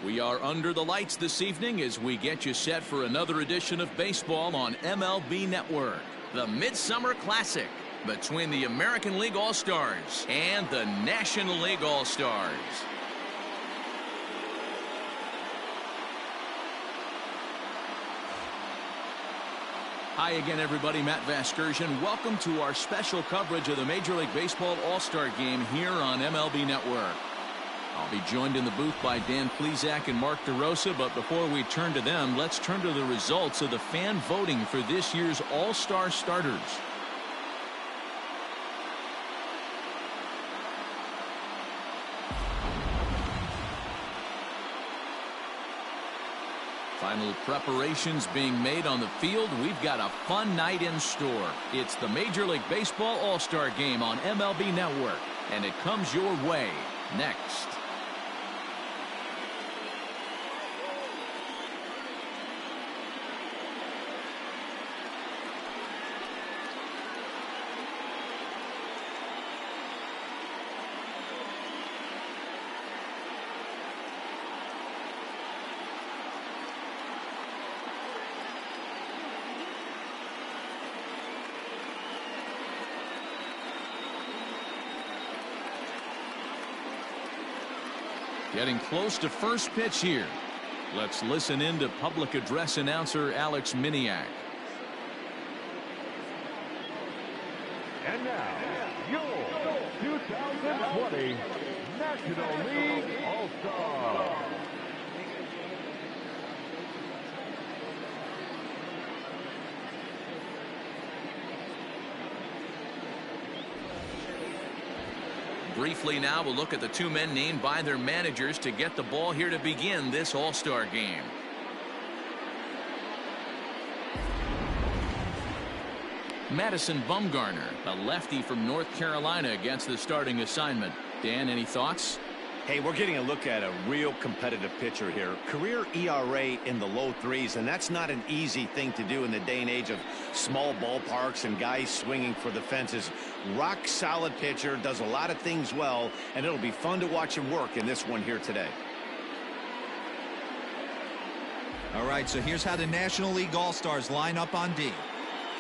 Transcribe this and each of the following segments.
We are under the lights this evening as we get you set for another edition of baseball on MLB Network. The Midsummer Classic between the American League All-Stars and the National League All-Stars. Hi again, everybody. Matt Vasgersian. Welcome to our special coverage of the Major League Baseball All-Star Game here on MLB Network. I'll be joined in the booth by Dan Plesac and Mark DeRosa, but before we turn to them, let's turn to the results of the fan voting for this year's All-Star starters. Final preparations being made on the field. We've got a fun night in store. It's the Major League Baseball All-Star Game on MLB Network, and it comes your way next. Getting close to first pitch here. Let's listen in to public address announcer Alex Miniak. And now, your 2020 National League All-Star. Briefly now, we'll look at the two men named by their managers to get the ball here to begin this All-Star game. Madison Bumgarner, a lefty from North Carolina, against the starting assignment. Dan, any thoughts? Hey, we're getting a look at a real competitive pitcher here. Career ERA in the low threes, and that's not an easy thing to do in the day and age of small ballparks and guys swinging for the fences. Rock solid pitcher, does a lot of things well, and it'll be fun to watch him work in this one here today. All right, so here's how the National League All-Stars line up on D.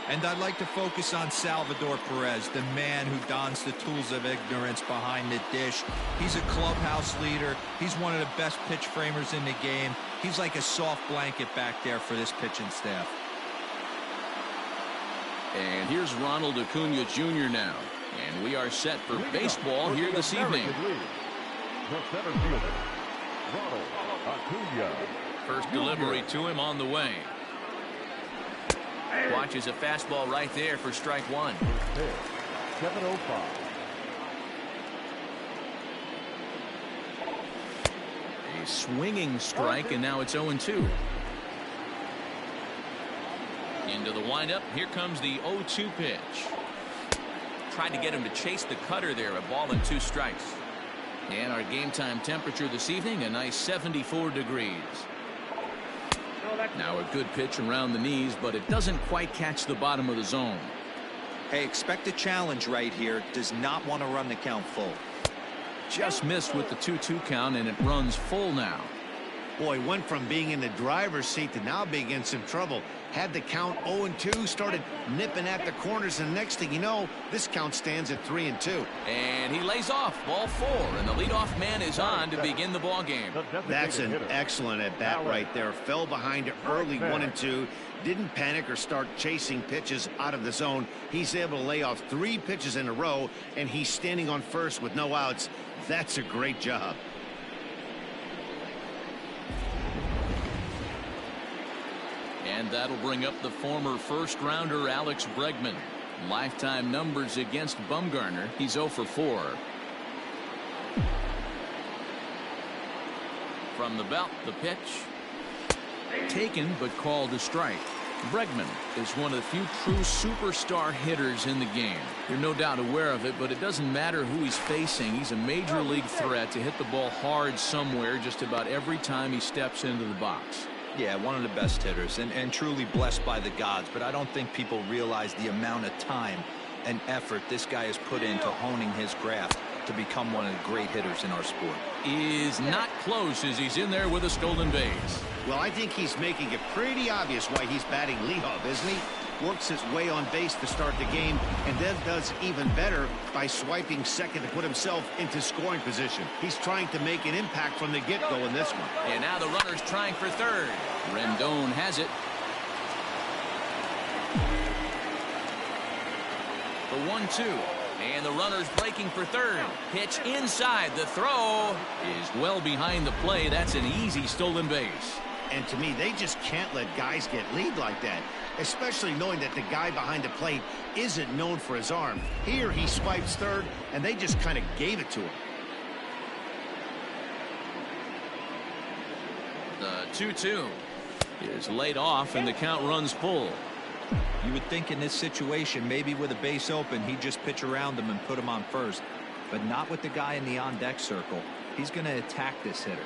And I'd like to focus on Salvador Perez, the man who dons the tools of ignorance behind the dish. He's a clubhouse leader. He's one of the best pitch framers in the game. He's like a soft blanket back there for this pitching staff. And here's Ronald Acuna Jr. now. And we are set for baseball here this evening. The center fielder, Ronald Acuna. First delivery to him on the way. Watches a fastball right there for strike one. 7:05. A swinging strike, and now it's 0-2. Into the windup. Here comes the 0-2 pitch. Tried to get him to chase the cutter there. A ball and 2 strikes. And our game time temperature this evening, a nice 74 degrees. Now a good pitch around the knees, but it doesn't quite catch the bottom of the zone. Hey, expect a challenge right here. Does not want to run the count full. Just missed with the 2-2 count, and it runs full now. Boy, went from being in the driver's seat to now being in some trouble. Had the count 0-2, started nipping at the corners, and next thing you know, this count stands at 3-2. And he lays off, ball 4, and the leadoff man is on to begin the ball game. That's an excellent at-bat right there. Fell behind early 1-2, didn't panic or start chasing pitches out of the zone. He's able to lay off 3 pitches in a row, and he's standing on first with no outs. That's a great job. And that'll bring up the former first-rounder Alex Bregman. Lifetime numbers against Bumgarner. He's 0 for 4. From the belt, the pitch. Taken, but called a strike. Bregman is one of the few true superstar hitters in the game. You're no doubt aware of it, but it doesn't matter who he's facing. He's a major league threat to hit the ball hard somewhere just about every time he steps into the box. Yeah, one of the best hitters and truly blessed by the gods, but I don't think people realize the amount of time and effort this guy has put into honing his craft to become one of the great hitters in our sport. is not close as he's in there with a stolen base. Well, I think he's making it pretty obvious why he's batting leadoff, isn't he? Works his way on base to start the game, and then does even better by swiping second to put himself into scoring position. He's trying to make an impact from the get-go in this one. And now the runner's trying for third. Rendon has it. The 1-2. And the runner's breaking for third. Pitch inside. The throw is well behind the play. That's an easy stolen base. And to me, they just can't let guys get lead like that, especially knowing that the guy behind the plate isn't known for his arm. Here he swipes third, and they just kind of gave it to him. The 2-2 is laid off, and the count runs full. You would think in this situation, maybe with a base open, he'd just pitch around him and put him on first. But not with the guy in the on-deck circle. He's going to attack this hitter.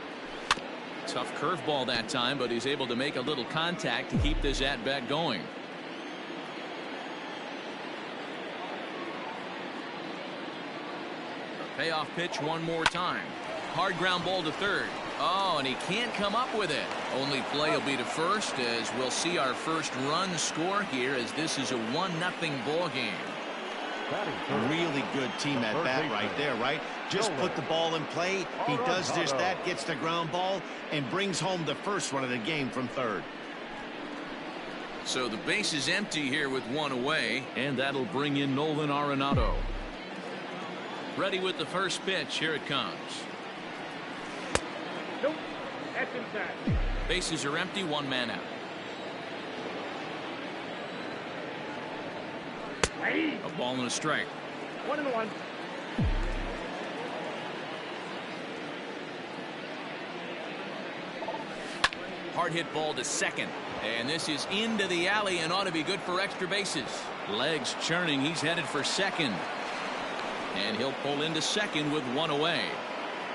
Tough curveball that time, but he's able to make a little contact to keep this at-bat going. A payoff pitch one more time. Hard ground ball to third. Oh, and he can't come up with it. Only play will be to first, as we'll see our first run score here, as this is a 1-0 ball game. Really good team at bat right there, right? Just put the ball in play. He does just that, gets the ground ball, and brings home the first run of the game from third. So the base is empty here with one away, and that'll bring in Nolan Arenado. Ready with the first pitch. Here it comes. Nope, that's inside. Bases are empty, one man out. A ball and a strike. 1-1. Hard hit ball to second. And this is into the alley and ought to be good for extra bases. Legs churning. He's headed for second. And he'll pull into second with one away.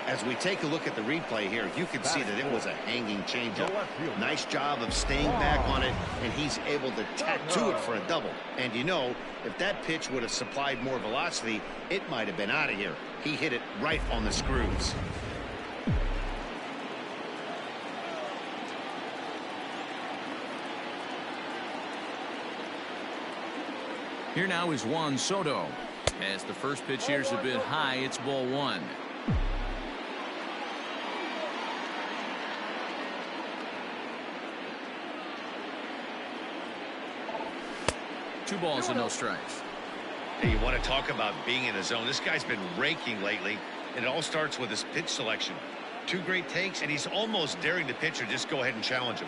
As we take a look at the replay here, you can see that it was a hanging changeup. Nice job of staying back on it, and he's able to tack to it for a double. And you know, if that pitch would have supplied more velocity, it might have been out of here. He hit it right on the screws. Here now is Juan Soto. As the first pitch here's a bit high, it's ball one. Two balls and no strikes. Hey, you want to talk about being in a zone? This guy's been raking lately, and it all starts with his pitch selection. Two great takes, and he's almost daring the pitcher just go ahead and challenge him.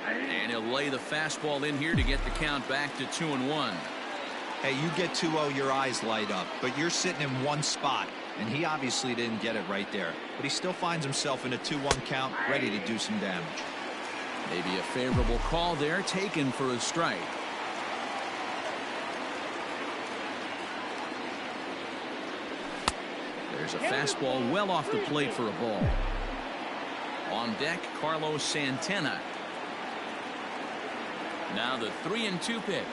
And he'll lay the fastball in here to get the count back to 2-1. Hey, you get 2-0, your eyes light up, but you're sitting in one spot, and he obviously didn't get it right there. But he still finds himself in a 2-1 count, ready to do some damage. Maybe a favorable call there, taken for a strike. There's a fastball well off the plate for a ball. On deck, Carlos Santana. Now the 3-2 pitch.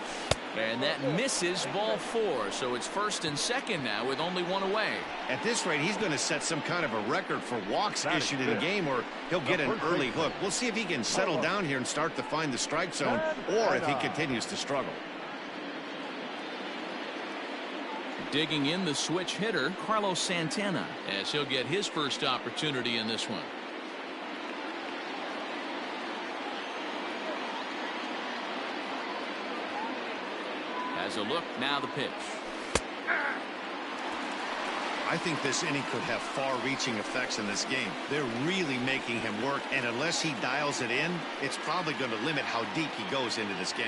And that misses, ball four. So it's first and second now with only one away. At this rate, he's going to set some kind of a record for walks issued in a game, or he'll get an early hook. We'll see if he can settle down here and start to find the strike zone, or if he continues to struggle. Digging in the switch hitter, Carlos Santana, as he'll get his first opportunity in this one. As a look, now the pitch. I think this inning could have far-reaching effects in this game. They're really making him work, and unless he dials it in, it's probably going to limit how deep he goes into this game.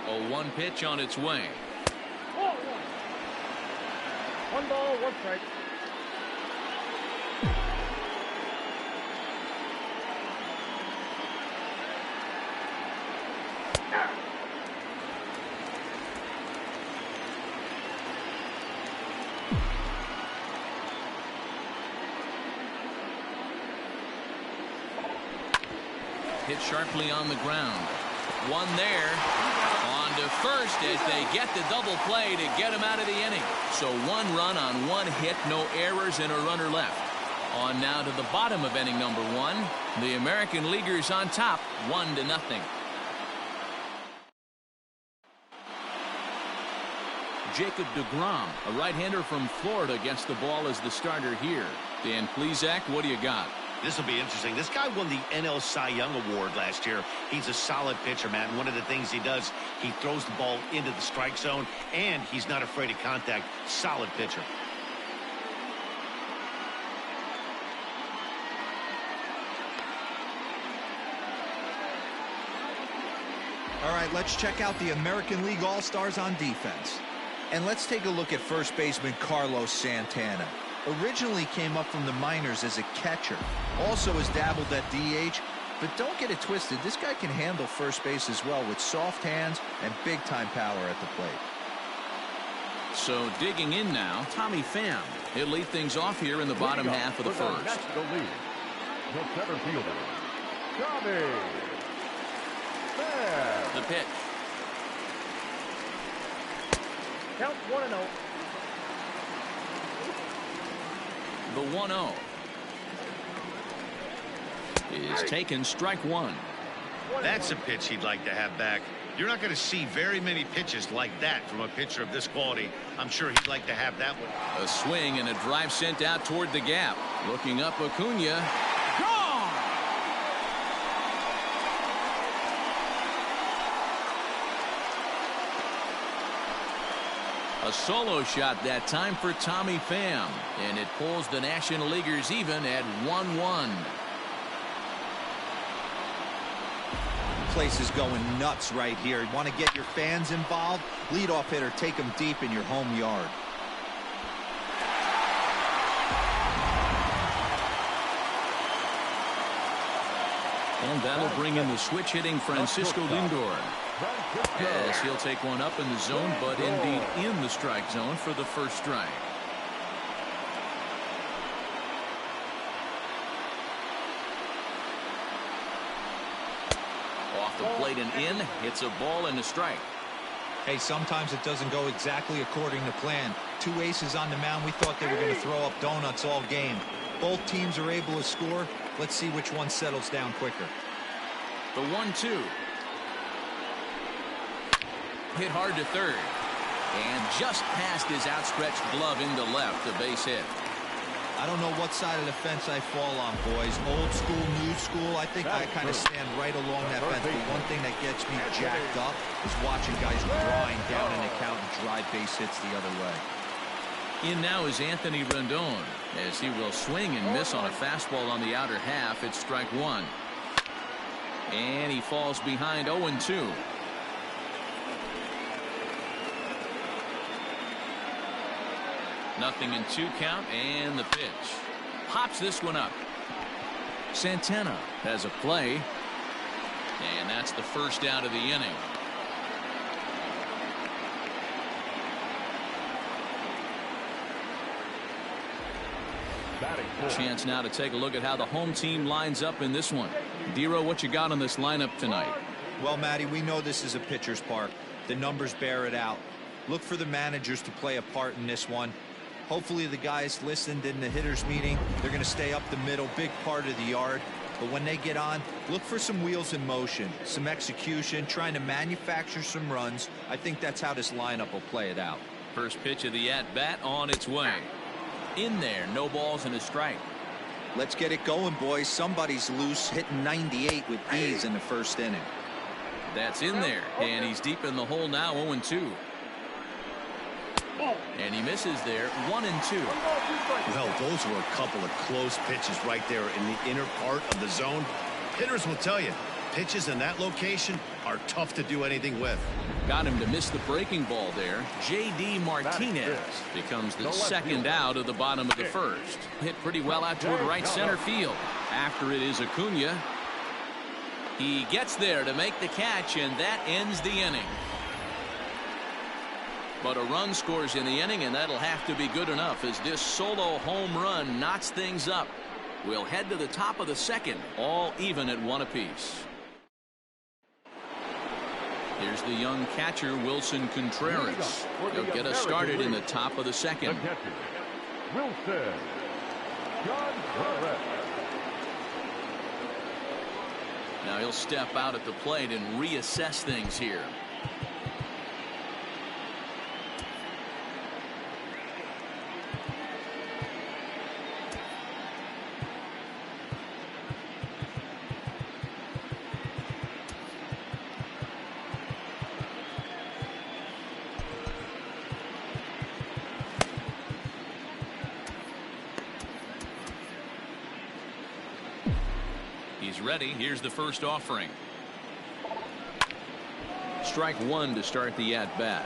0-1 pitch on its way. Oh, 1 ball, 1 strike. Hit sharply on the ground. One there. On On to first as they get the double play to get him out of the inning. So 1 run on 1 hit, no errors, and a runner left. On now to the bottom of inning number 1. The American Leaguers on top, 1-0. Jacob deGrom, a right-hander from Florida, gets the ball as the starter here. Dan Plesac, what do you got? This will be interesting. This guy won the NL Cy Young Award last year. He's a solid pitcher, man. One of the things he does, he throws the ball into the strike zone, and he's not afraid of contact. Solid pitcher. All right, let's check out the American League All-Stars on defense. And let's take a look at first baseman Carlos Santana. Originally came up from the minors as a catcher. Also has dabbled at DH. But don't get it twisted. This guy can handle first base as well with soft hands and big-time power at the plate. So digging in now, Tommy Pham. He'll lead things off here in the bottom half of the first. National League, the center fielder, Tommy Pham. The pitch. Count 1-0. The 1-0 is taken, strike 1. That's a pitch he'd like to have back. You're not going to see very many pitches like that from a pitcher of this quality. I'm sure he'd like to have that one. A swing and a drive sent out toward the gap. Looking up, Acuna. Gone! A solo shot that time for Tommy Pham, and it pulls the National Leaguers even at 1-1. Place is going nuts right here. Want to get your fans involved? Leadoff hitter, take them deep in your home yard. And that'll bring in the switch hitting Francisco Lindor, as he'll take one up in the zone, but indeed in the strike zone for the first strike. Off the plate and in. It's a ball and a strike. Hey, sometimes it doesn't go exactly according to plan. 2 aces on the mound. We thought they were going to throw up donuts all game. Both teams are able to score. Let's see which one settles down quicker. The 1-2. Hit hard to third. And just past his outstretched glove into left, a base hit. I don't know what side of the fence I fall on, boys. Old school, new school. I think I kind of stand right along that fence. But one thing that gets me jacked up is watching guys grind down an account and drive base hits the other way. In now is Anthony Rendon, as he will swing and miss on a fastball on the outer half. It's strike 1. And he falls behind 0-2. Nothing in 2 count, and the pitch. Pops this one up. Santana has a play. And that's the first out of the inning. Chance now to take a look at how the home team lines up in this one. Dero, what you got on this lineup tonight? Well, Matty, we know this is a pitcher's park. The numbers bear it out. Look for the managers to play a part in this one. Hopefully the guys listened in the hitters meeting. They're going to stay up the middle, big part of the yard. But when they get on, look for some wheels in motion, some execution, trying to manufacture some runs. I think that's how this lineup will play it out. First pitch of the at-bat on its way. In there, no balls and a strike. Let's get it going, boys. Somebody's loose, hitting 98 with ease in the first inning. That's in there, and he's deep in the hole now, 0-2. And he misses there, 1-2. Well, those were a couple of close pitches right there in the inner part of the zone. Hitters will tell you, pitches in that location are tough to do anything with. Got him to miss the breaking ball there. J.D. Martinez becomes the second out of the bottom of the first. Hit pretty well out toward right center field. After it is Acuna. He gets there to make the catch, and that ends the inning. But a run scores in the inning, and that'll have to be good enough as this solo home run knots things up. We'll head to the top of the second, all even at 1 apiece. Here's the young catcher, Wilson Contreras. He'll get us started in the top of the second. The catcher, Wilson Contreras. Now he'll step out at the plate and reassess things here. He's ready. Here's the first offering. Strike one to start the at-bat.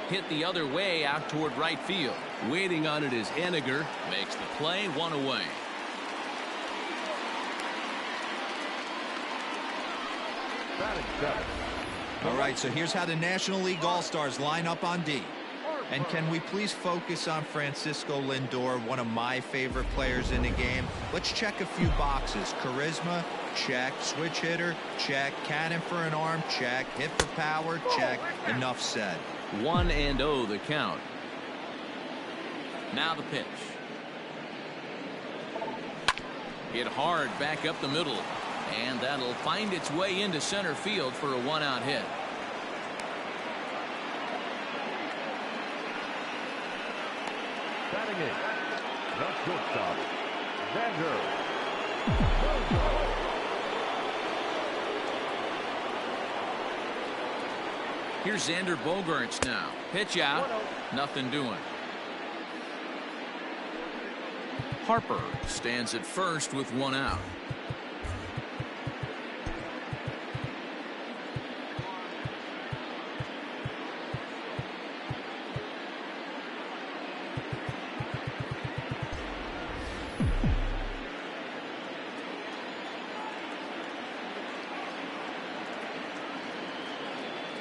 Hit the other way out toward right field. Waiting on it is Henniger. Makes the play, one away. Batting seven. All right, so here's how the National League All-Stars line up on D. And can we please focus on Francisco Lindor, one of my favorite players in the game? Let's check a few boxes. Charisma, check. Switch hitter, check. Cannon for an arm, check. Hit for power, check. Enough said. 1-0 the count. Now the pitch. Hit hard back up the middle. And that'll find its way into center field for a one-out hit. Batting eight. The shortstop, Xander. Here's Xander Bogaerts now. Pitch out. Nothing doing. Harper stands at first with one out.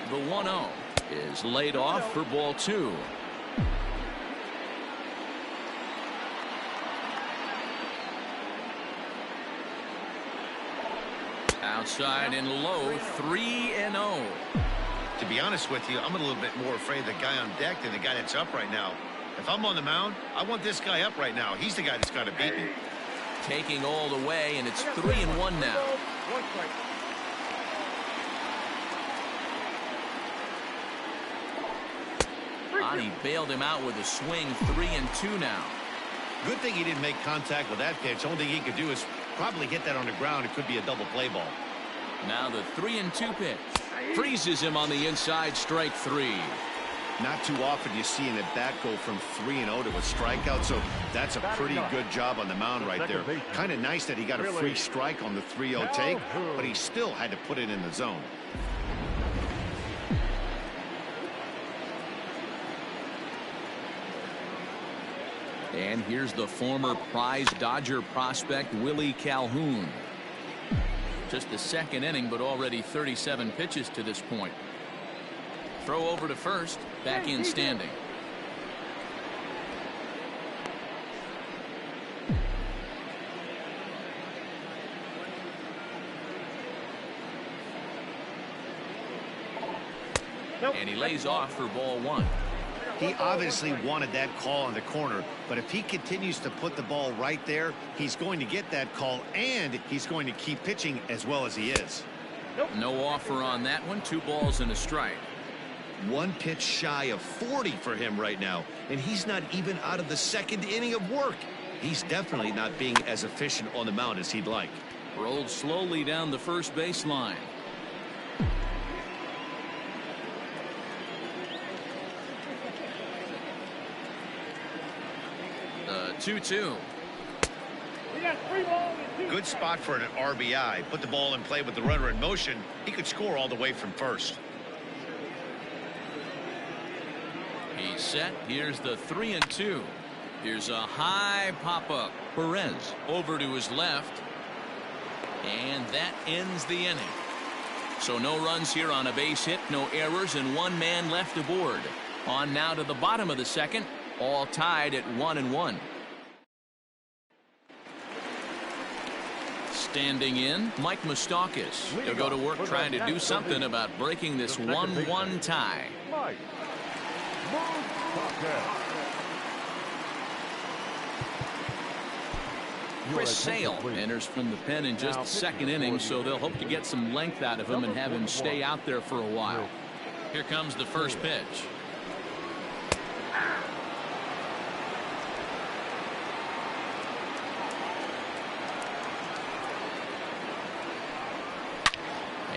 The 1-0 is laid off for ball two. Outside and low, 3-0. To be honest with you, I'm a little bit more afraid of the guy on deck than the guy that's up right now. If I'm on the mound, I want this guy up right now. He's the guy that's got to beat me. Taking all the way, and it's 3-1 now. One strike. He bailed him out with a swing. 3-2 now. Good thing he didn't make contact with that pitch. Only thing he could do is probably hit that on the ground. It could be a double play ball. Now the 3-2 pitch. Freezes him on the inside. Strike three. Not too often you see an at-bat go from 3-0 to a strikeout, so that's a pretty good job on the mound right there. Kind of nice that he got a free strike on the 3-0 take, but he still had to put it in the zone. And here's the former prize Dodger prospect, Willie Calhoun. Just the second inning, but already 37 pitches to this point. Throw over to first, back in standing. And he lays off for ball one. He obviously wanted that call in the corner, but if he continues to put the ball right there, he's going to get that call, and he's going to keep pitching as well as he is. No offer on that one. 2 balls and a strike. One pitch shy of 40 for him right now, and he's not even out of the second inning of work. He's definitely not being as efficient on the mound as he'd like. Rolled slowly down the first baseline. The 2-2. We got 3 balls and 2 Good spot for an RBI. Put the ball in play with the runner in motion. He could score all the way from first. He's set. Here's the 3-2. Here's a high pop-up. Perez over to his left. And that ends the inning. So no runs here on a base hit, no errors, and 1 man left aboard. On now to the bottom of the second, all tied at 1-1. Standing in, Mike Moustakas. He'll go to work trying to do something about breaking this 1-1 tie. Mike Moustakas. Chris Sale enters from the pen in just the second inning, so they'll hope to get some length out of him and have him stay out there for a while. Here comes the first pitch.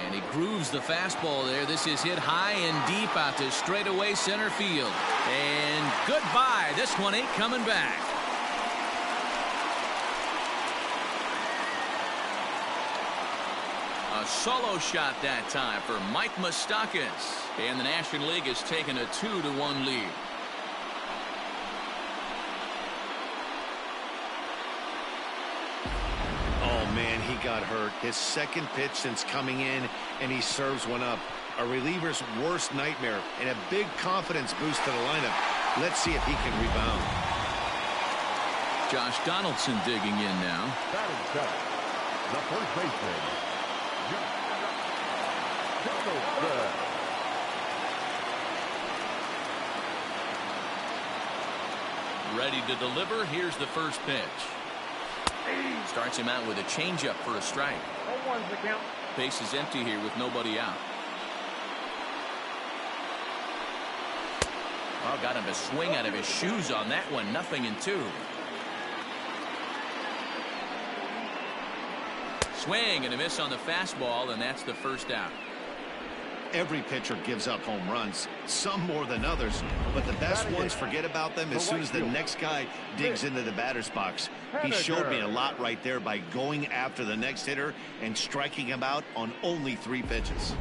And he grooves the fastball there. This is hit high and deep out to straightaway center field. And goodbye. This one ain't coming back. A solo shot that time for Mike Moustakas. And the National League has taken a 2-1 lead. Oh, man, he got hurt. His second pitch since coming in, and he serves one up. A reliever's worst nightmare, and a big confidence boost to the lineup. Let's see if he can rebound. Josh Donaldson digging in now. Batting seventh, the first baseman, Donaldson. Ready to deliver. Here's the first pitch. Starts him out with a changeup for a strike. 0-1's the count. Base is empty here with nobody out. Oh, got him to swing out of his shoes on that one. 0-2. Swing and a miss on the fastball, and that's the first out. Every pitcher gives up home runs, some more than others, but the best ones forget about them as soon as the next guy digs into the batter's box. He showed me a lot right there by going after the next hitter and striking him out on only 3 pitches.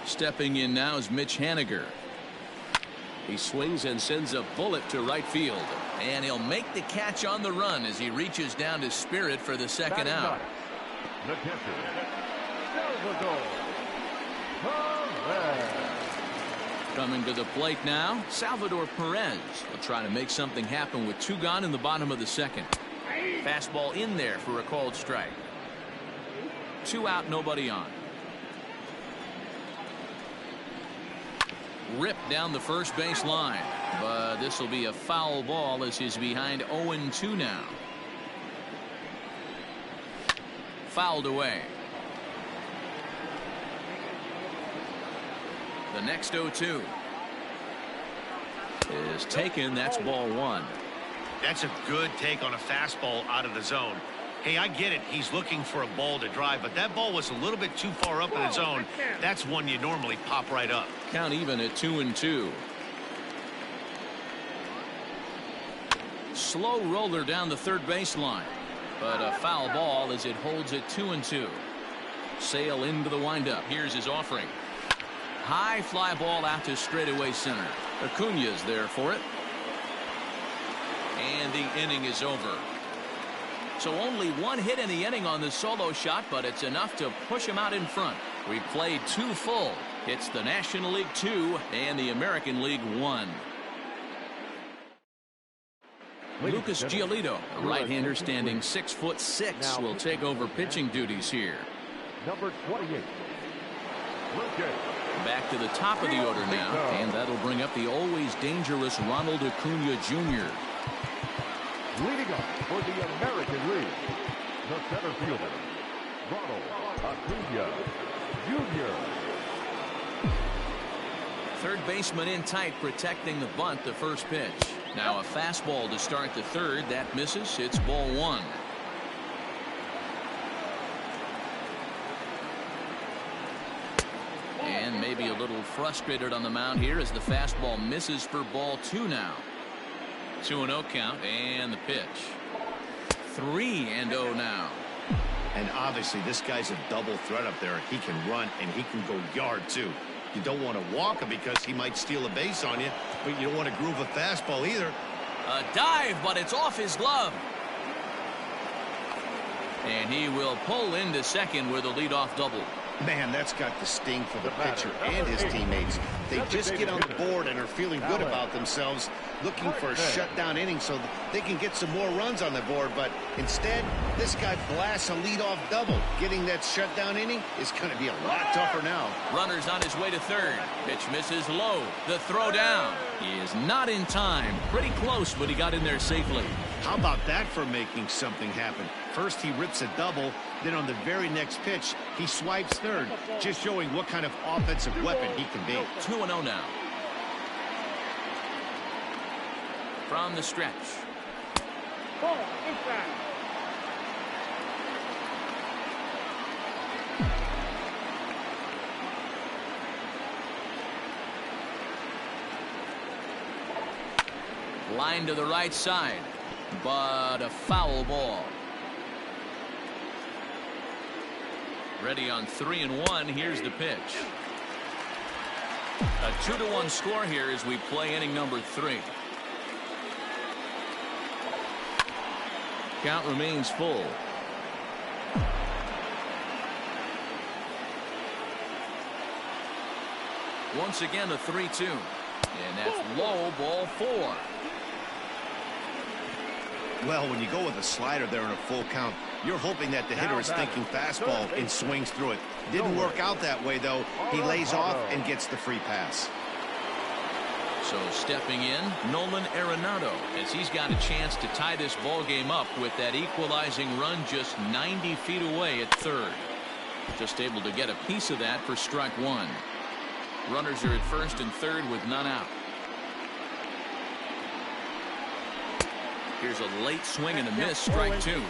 Stepping in now is Mitch Haniger. He swings and sends a bullet to right field. And he'll make the catch on the run as he reaches down to Spirit for the second out. The catcher, Salvador Perez. Coming to the plate now, Salvador Perez will try to make something happen with 2 gone in the bottom of the second. Fastball in there for a called strike. 2 out, nobody on. Ripped down the first base line, but this will be a foul ball as he's behind 0-2 now. Fouled away. The next 0-2 is taken. That's ball 1. That's a good take on a fastball out of the zone. Hey, I get it. He's looking for a ball to drive, but that ball was a little bit too far up in the zone. That's one you normally pop right up. Count even at 2-2. Slow roller down the third baseline, but a foul ball as it holds at 2-2. Sale into the windup. Here's his offering. High fly ball out to straightaway center. Acuna's there for it. And the inning is over. So only 1 hit in the inning on the solo shot, but it's enough to push him out in front. We played 2 full. It's the National League 2 and the American League 1. Lucas Giolito, a right-hander standing 6'6", will take over pitching duties here. Number 28. Back to the top of the order now, and that'll bring up the always dangerous Ronald Acuna Jr. Leading up for the American League, the center fielder, Ronald Acuna Jr. Third baseman in tight, protecting the bunt. The first pitch. Now a fastball to start the third. That misses. It's ball 1. And maybe a little frustrated on the mound here as the fastball misses for ball 2 now. 2-0 count, and the pitch. 3-0 now. And obviously this guy's a double threat up there. He can run and he can go yard too. You don't want to walk him because he might steal a base on you, but you don't want to groove a fastball either. A dive, but it's off his glove. And he will pull into second with a leadoff double. Man, that's got the sting for the pitcher and his teammates. They just get on the board and are feeling good about themselves, looking for a shutdown inning so that they can get some more runs on the board. But instead, this guy blasts a leadoff double. Getting that shutdown inning is going to be a lot tougher now. Runner's on his way to third. Pitch misses low. The throw down. He is not in time. Pretty close, but he got in there safely. How about that for making something happen? First, he rips a double. Then on the very next pitch, he swipes third, just showing what kind of offensive weapon he can be. 2-0 now. From the stretch. Ball inside. Line to the right side, but a foul ball. Ready on 3-1. Here's the pitch. A 2-1 score here as we play inning number 3. Count remains full. Once again, a 3-2. And that's low, ball 4. Well, when you go with a slider there in a full count, you're hoping that the hitter is thinking fastball and swings through it. Didn't work out that way, though. He lays off and gets the free pass. So stepping in, Nolan Arenado, as he's got a chance to tie this ball game up with that equalizing run just 90 feet away at third. Just able to get a piece of that for strike 1. Runners are at first and third with none out. Here's a late swing and a miss, strike 2.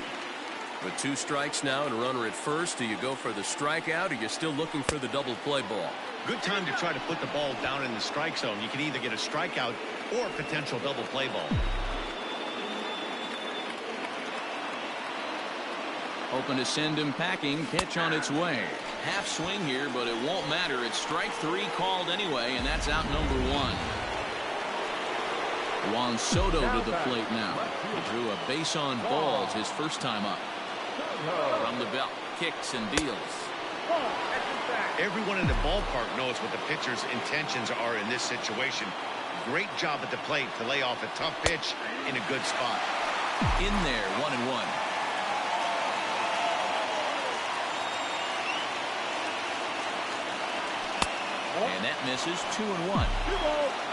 With 2 strikes now and a runner at first, do you go for the strikeout or you're still looking for the double play ball? Good time to try to put the ball down in the strike zone. You can either get a strikeout or a potential double play ball. Hoping to send him packing. Pitch on its way. Half swing here, but it won't matter. It's strike 3 called anyway, and that's out number 1. Juan Soto to the plate now. He drew a base on balls his first time up. From the belt, kicks and deals. Everyone in the ballpark knows what the pitcher's intentions are in this situation. Great job at the plate to lay off a tough pitch in a good spot. In there, 1-1. And that misses. 2-1.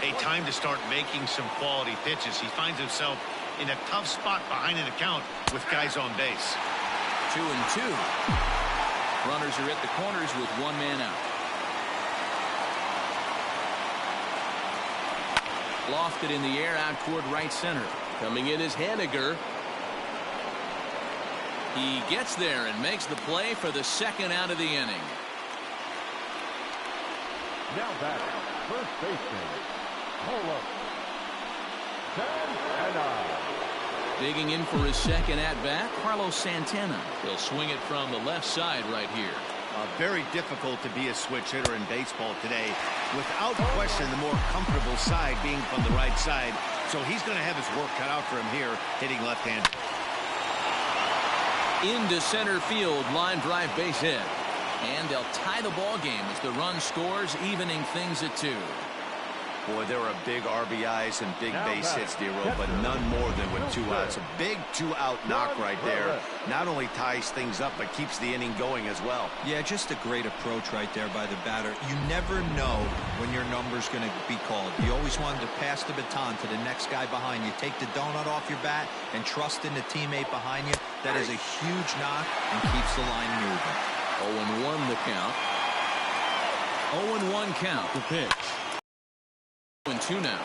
A time to start making some quality pitches. He finds himself in a tough spot behind an account with guys on base. 2-2. Runners are at the corners with 1 man out. Lofted in the air out toward right center. Coming in is Haniger. He gets there and makes the play for the second out of the inning. Now back, first baseman, Polo. Santana. Digging in for his second at-bat, Carlos Santana. He'll swing it from the left side right here. Very difficult to be a switch hitter in baseball today. Without question, the more comfortable side being from the right side. So he's going to have his work cut out for him here, hitting left-handed. Into center field, line drive base hit. And they'll tie the ball game as the run scores, evening things at 2. Boy, there are big RBIs and big base hits, D-Row, but none more than with 2 outs. A big 2-out knock right there. Not only ties things up, but keeps the inning going as well. Yeah, just a great approach right there by the batter. You never know when your number's going to be called. You always wanted to pass the baton to the next guy behind you. Take the donut off your bat and trust in the teammate behind you. That is a huge knock and keeps the line moving. 0-1 the count. 0-1 count the pitch. 2 now.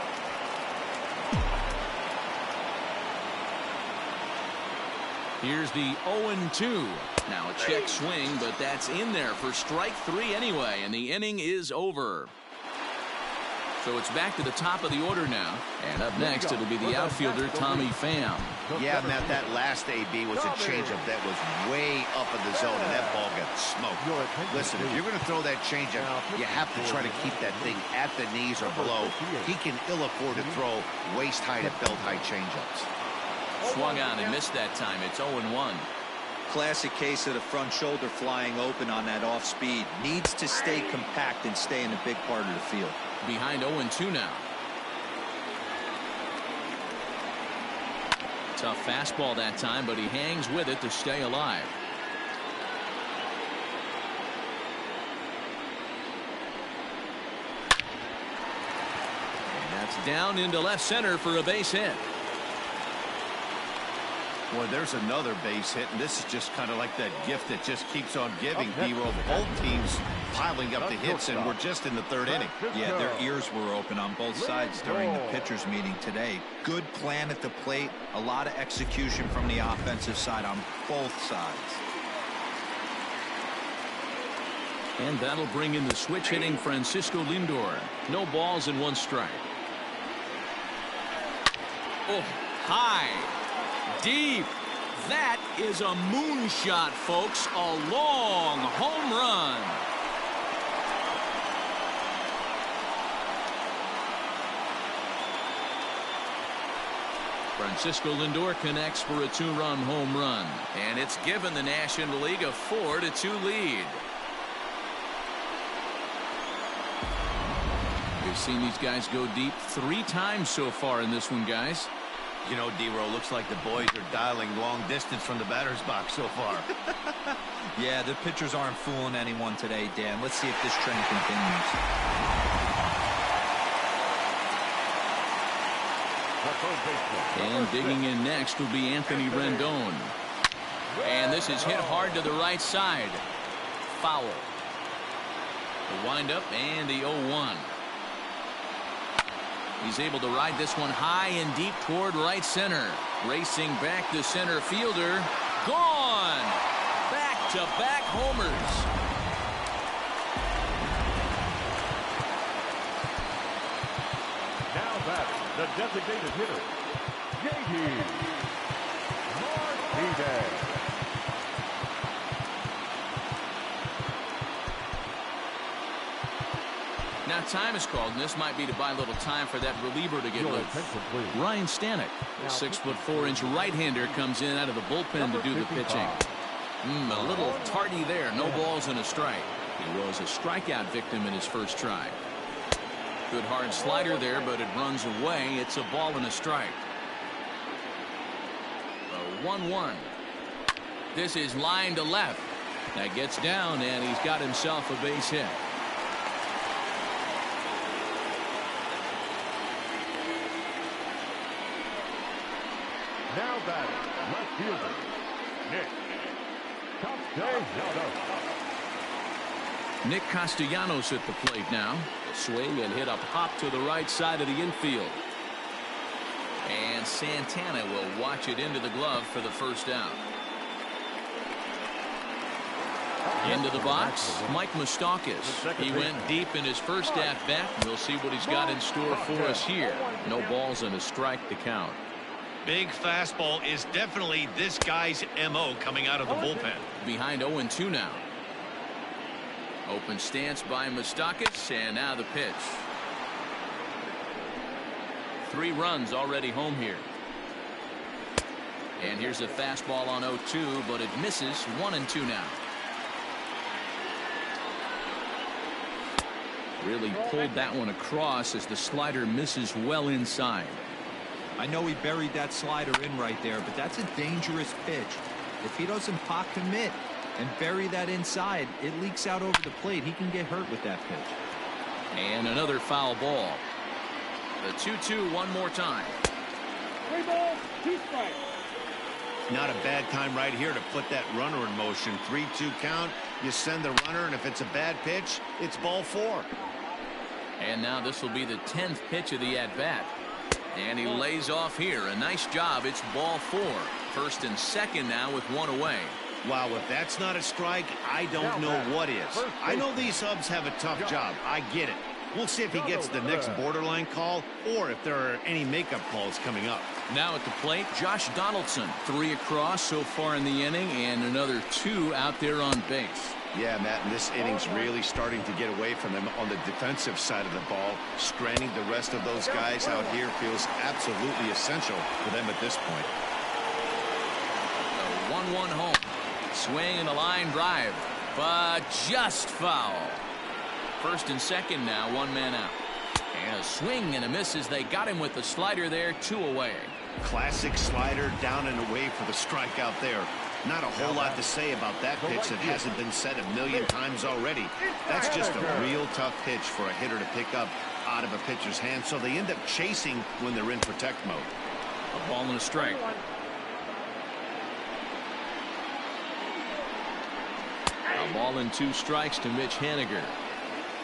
Here's the 0-2. Now a check swing, but that's in there for strike 3 anyway, and the inning is over. So it's back to the top of the order now. And up next, it'll be the outfielder, Tommy Pham. Yeah, Matt, that last AB was a changeup that was way up in the zone, and that ball got smoked. Listen, if you're going to throw that changeup, you have to try to keep that thing at the knees or below. He can ill afford to throw waist-high to belt-high changeups. Swung on and missed that time. It's 0-1. Classic case of the front shoulder flying open on that off speed. Needs to stay compact and stay in the big part of the field. Behind 0-2 now. Tough fastball that time, but he hangs with it to stay alive. And that's down into left center for a base hit. Boy, there's another base hit, and this is just kind of like that gift that just keeps on giving. D-Roll, both teams piling up the hits, and we're just in the third inning. Yeah, their ears were open on both sides during the pitchers meeting today. Good plan at the plate, a lot of execution from the offensive side on both sides. And that'll bring in the switch hitting Francisco Lindor. No balls and 1 strike. Oh, high. Deep. That is a moonshot, folks. A long home run. Francisco Lindor connects for a 2-run home run, and it's given the National League a 4-2 lead. We've seen these guys go deep 3 times so far in this one, guys. You know, D-Roll, looks like the boys are dialing long distance from the batter's box so far. Yeah, the pitchers aren't fooling anyone today, Dan. Let's see if this trend continues. And digging in next will be Anthony Rendon. And this is hit hard to the right side. Foul. The windup and the 0-1. He's able to ride this one high and deep toward right center. Racing back to center fielder. Gone! Back-to-back homers. Now batting, the designated hitter, J.D. Martinez. Now time is called, and this might be to buy a little time for that reliever to get loose. Ryan Stanek, the 6'4" right-hander, comes in out of the bullpen to do the pitching. A little tardy there. No balls and a strike. He was a strikeout victim in his first try. Good hard slider there, but it runs away. It's a ball and a strike. A 1-1. This is line to left. That gets down, and he's got himself a base hit. Now batting, left fielder, Nick Castellanos. Nick Castellanos at the plate now. A swing and hit a pop to the right side of the infield. And Santana will watch it into the glove for the first out. Into the box, Mike Moustakas. He went deep in his first at-bat. We'll see what he's got in store for us here. No balls and a strike to count. Big fastball is definitely this guy's MO coming out of the bullpen. Behind 0-2 now. Open stance by Moustakas, and now the pitch. 3 runs already home here. And here's a fastball on 0-2, but it misses. 1-2 now. Really pulled that one across as the slider misses well inside. I know he buried that slider in right there, but that's a dangerous pitch. If he doesn't pot commit and bury that inside, it leaks out over the plate. He can get hurt with that pitch. And another foul ball. The 2-2 one more time. 3 balls, 2 strikes. Not a bad time right here to put that runner in motion. 3-2 count. You send the runner, and if it's a bad pitch, it's ball 4. And now this will be the 10th pitch of the at-bat. And he lays off here. A nice job. It's ball 4. First and second now with 1 away. Wow, if that's not a strike, I don't know what is. I know these subs have a tough job. I get it. We'll see if he gets the next borderline call or if there are any makeup calls coming up. Now at the plate, Josh Donaldson. 3 across so far in the inning, and another 2 out there on base. Yeah, Matt, and this inning's really starting to get away from them on the defensive side of the ball. Stranding the rest of those guys out here feels absolutely essential for them at this point. A 1-1 home. Swing and a line drive, but just foul. First and second now, one man out. And a swing and a miss as they got him with the slider there, 2 away. Classic slider down and away for the strikeout there. Not a whole lot to say about that pitch that hasn't been said a million times already. That's just a real tough pitch for a hitter to pick up out of a pitcher's hand, so they end up chasing when they're in protect mode. A ball and a strike. A ball and 2 strikes to Mitch Haniger.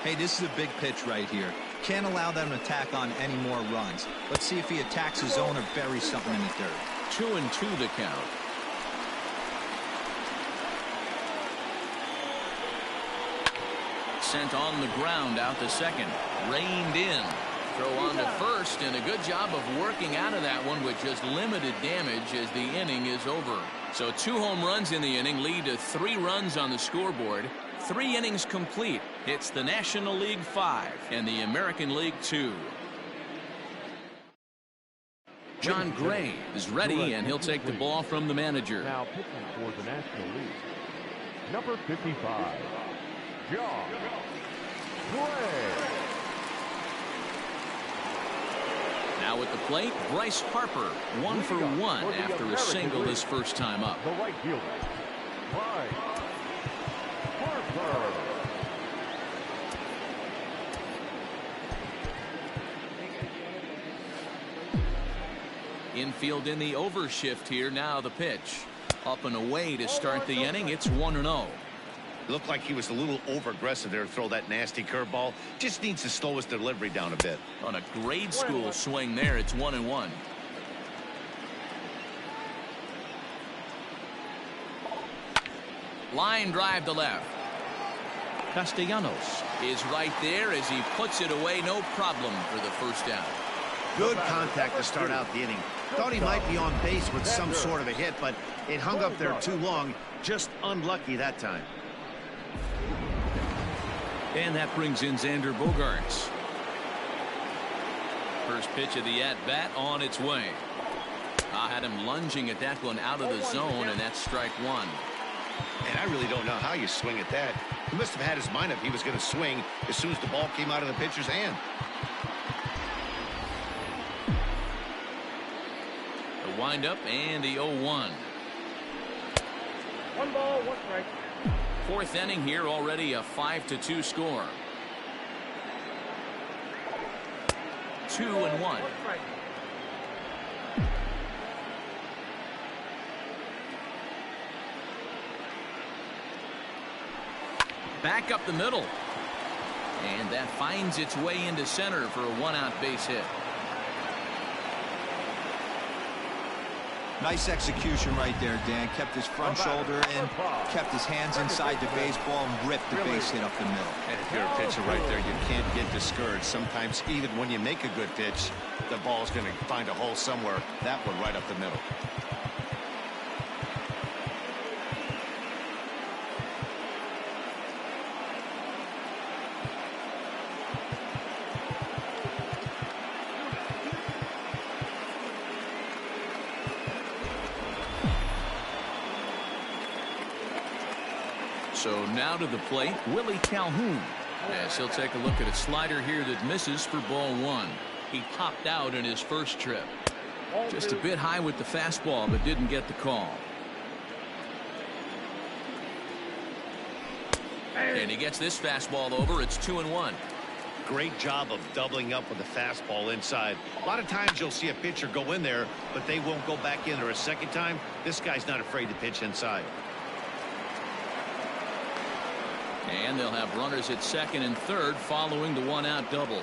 Hey, this is a big pitch right here. Can't allow them to tack on any more runs. Let's see if he attacks his zone or buries something in the dirt. 2-2 the count. Sent on the ground out to second. Reined in. Throw on to first, and a good job of working out of that one with just limited damage as the inning is over. So 2 home runs in the inning lead to 3 runs on the scoreboard. 3 innings complete. It's the National League 5 and the American League 2. John Gray is ready, and he'll take the ball from the manager. Now pitching for the National League, number 55, John Gray. Now at the plate, Bryce Harper, 1 for 1 after a single his first time up. The right fielder, Bryce Harper. Infield in the overshift here. Now the pitch. Up and away to start the inning. It's 1-0. Looked like he was a little over-aggressive there to throw that nasty curveball. Just needs to slow his delivery down a bit. On a grade school swing there, it's 1-1. Line drive to left. Castellanos is right there as he puts it away, no problem for the first down. Good contact to start out the inning. Thought he might be on base with some sort of a hit, but it hung up there too long. Just unlucky that time. And that brings in Xander Bogaerts. First pitch of the at-bat on its way. I had him lunging at that one out of the zone, and that's strike 1. And I really don't know how you swing at that. He must have had his mind up he was going to swing as soon as the ball came out of the pitcher's hand. The windup and the 0-1. 1 ball, 1 strike. 4th inning here, already a 5-2 score. 2-1. 1 strike. Back up the middle. And that finds its way into center for a 1-out base hit. Nice execution right there, Dan. Kept his front shoulder in, kept his hands inside the baseball, and ripped the base hit up the middle. And if you're a pitcher right there, you can't get discouraged. Sometimes even when you make a good pitch, the ball's going to find a hole somewhere. That one right up the middle. So now to the plate, Willie Calhoun, as he'll take a look at a slider here that misses for ball 1. He popped out in his first trip. Just a bit high with the fastball, but didn't get the call. And he gets this fastball over. It's 2-1. Great job of doubling up with the fastball inside. A lot of times you'll see a pitcher go in there, but they won't go back in there a second time. This guy's not afraid to pitch inside. And they'll have runners at second and third following the 1-out double.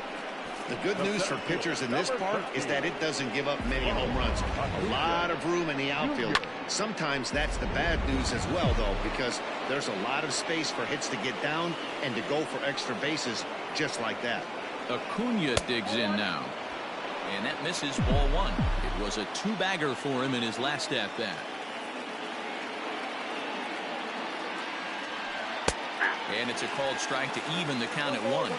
The good news for pitchers in this park is that it doesn't give up many home runs. A lot of room in the outfield. Sometimes that's the bad news as well, though, because there's a lot of space for hits to get down and to go for extra bases just like that. Acuna digs in now. And that misses ball 1. It was a 2-bagger for him in his last at-bat. And it's a called strike to even the count at 1.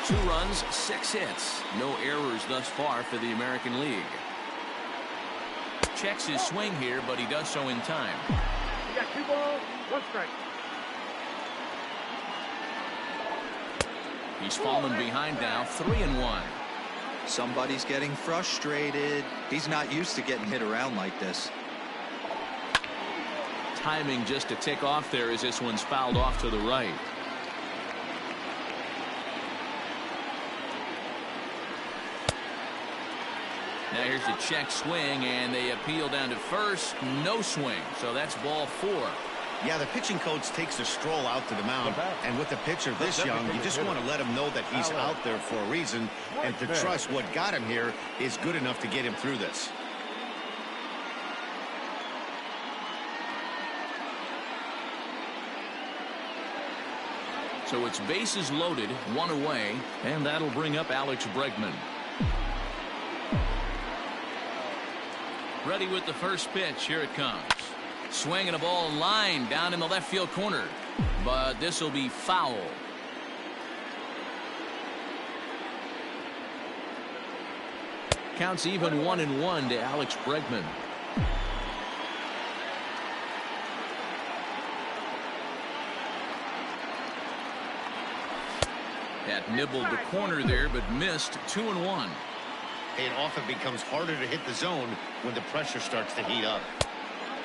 2 runs, 6 hits. No errors thus far for the American League. Checks his swing here, but he does so in time. You got 2 balls, 1 strike. He's fallen behind now, 3-1. Somebody's getting frustrated. He's not used to getting hit around like this. Timing just to tick off there as this one's fouled off to the right. Now here's the check swing, and they appeal down to first. No swing, so that's ball 4. Yeah, the pitching coach takes a stroll out to the mound, and with a pitcher this young, you just want to let him know that he's out there for a reason, and to trust what got him here is good enough to get him through this. So it's bases loaded, 1 away, and that'll bring up Alex Bregman. Ready with the first pitch. Here it comes. Swinging a ball line down in the left field corner, but this will be foul. Counts even 1-1 to Alex Bregman. That nibbled the corner there, but missed. 2-1. It often becomes harder to hit the zone when the pressure starts to heat up.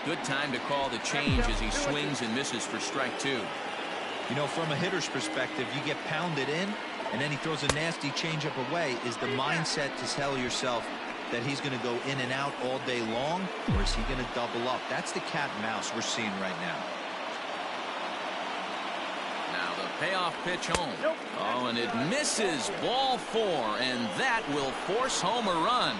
Good time to call the change as he swings and misses for strike 2. You know, from a hitter's perspective, you get pounded in, and then he throws a nasty changeup away. Is the mindset to tell yourself that he's going to go in and out all day long, or is he going to double up? That's the cat and mouse we're seeing right now. Now the payoff pitch home. Oh, and it misses. Ball 4, and that will force home a run.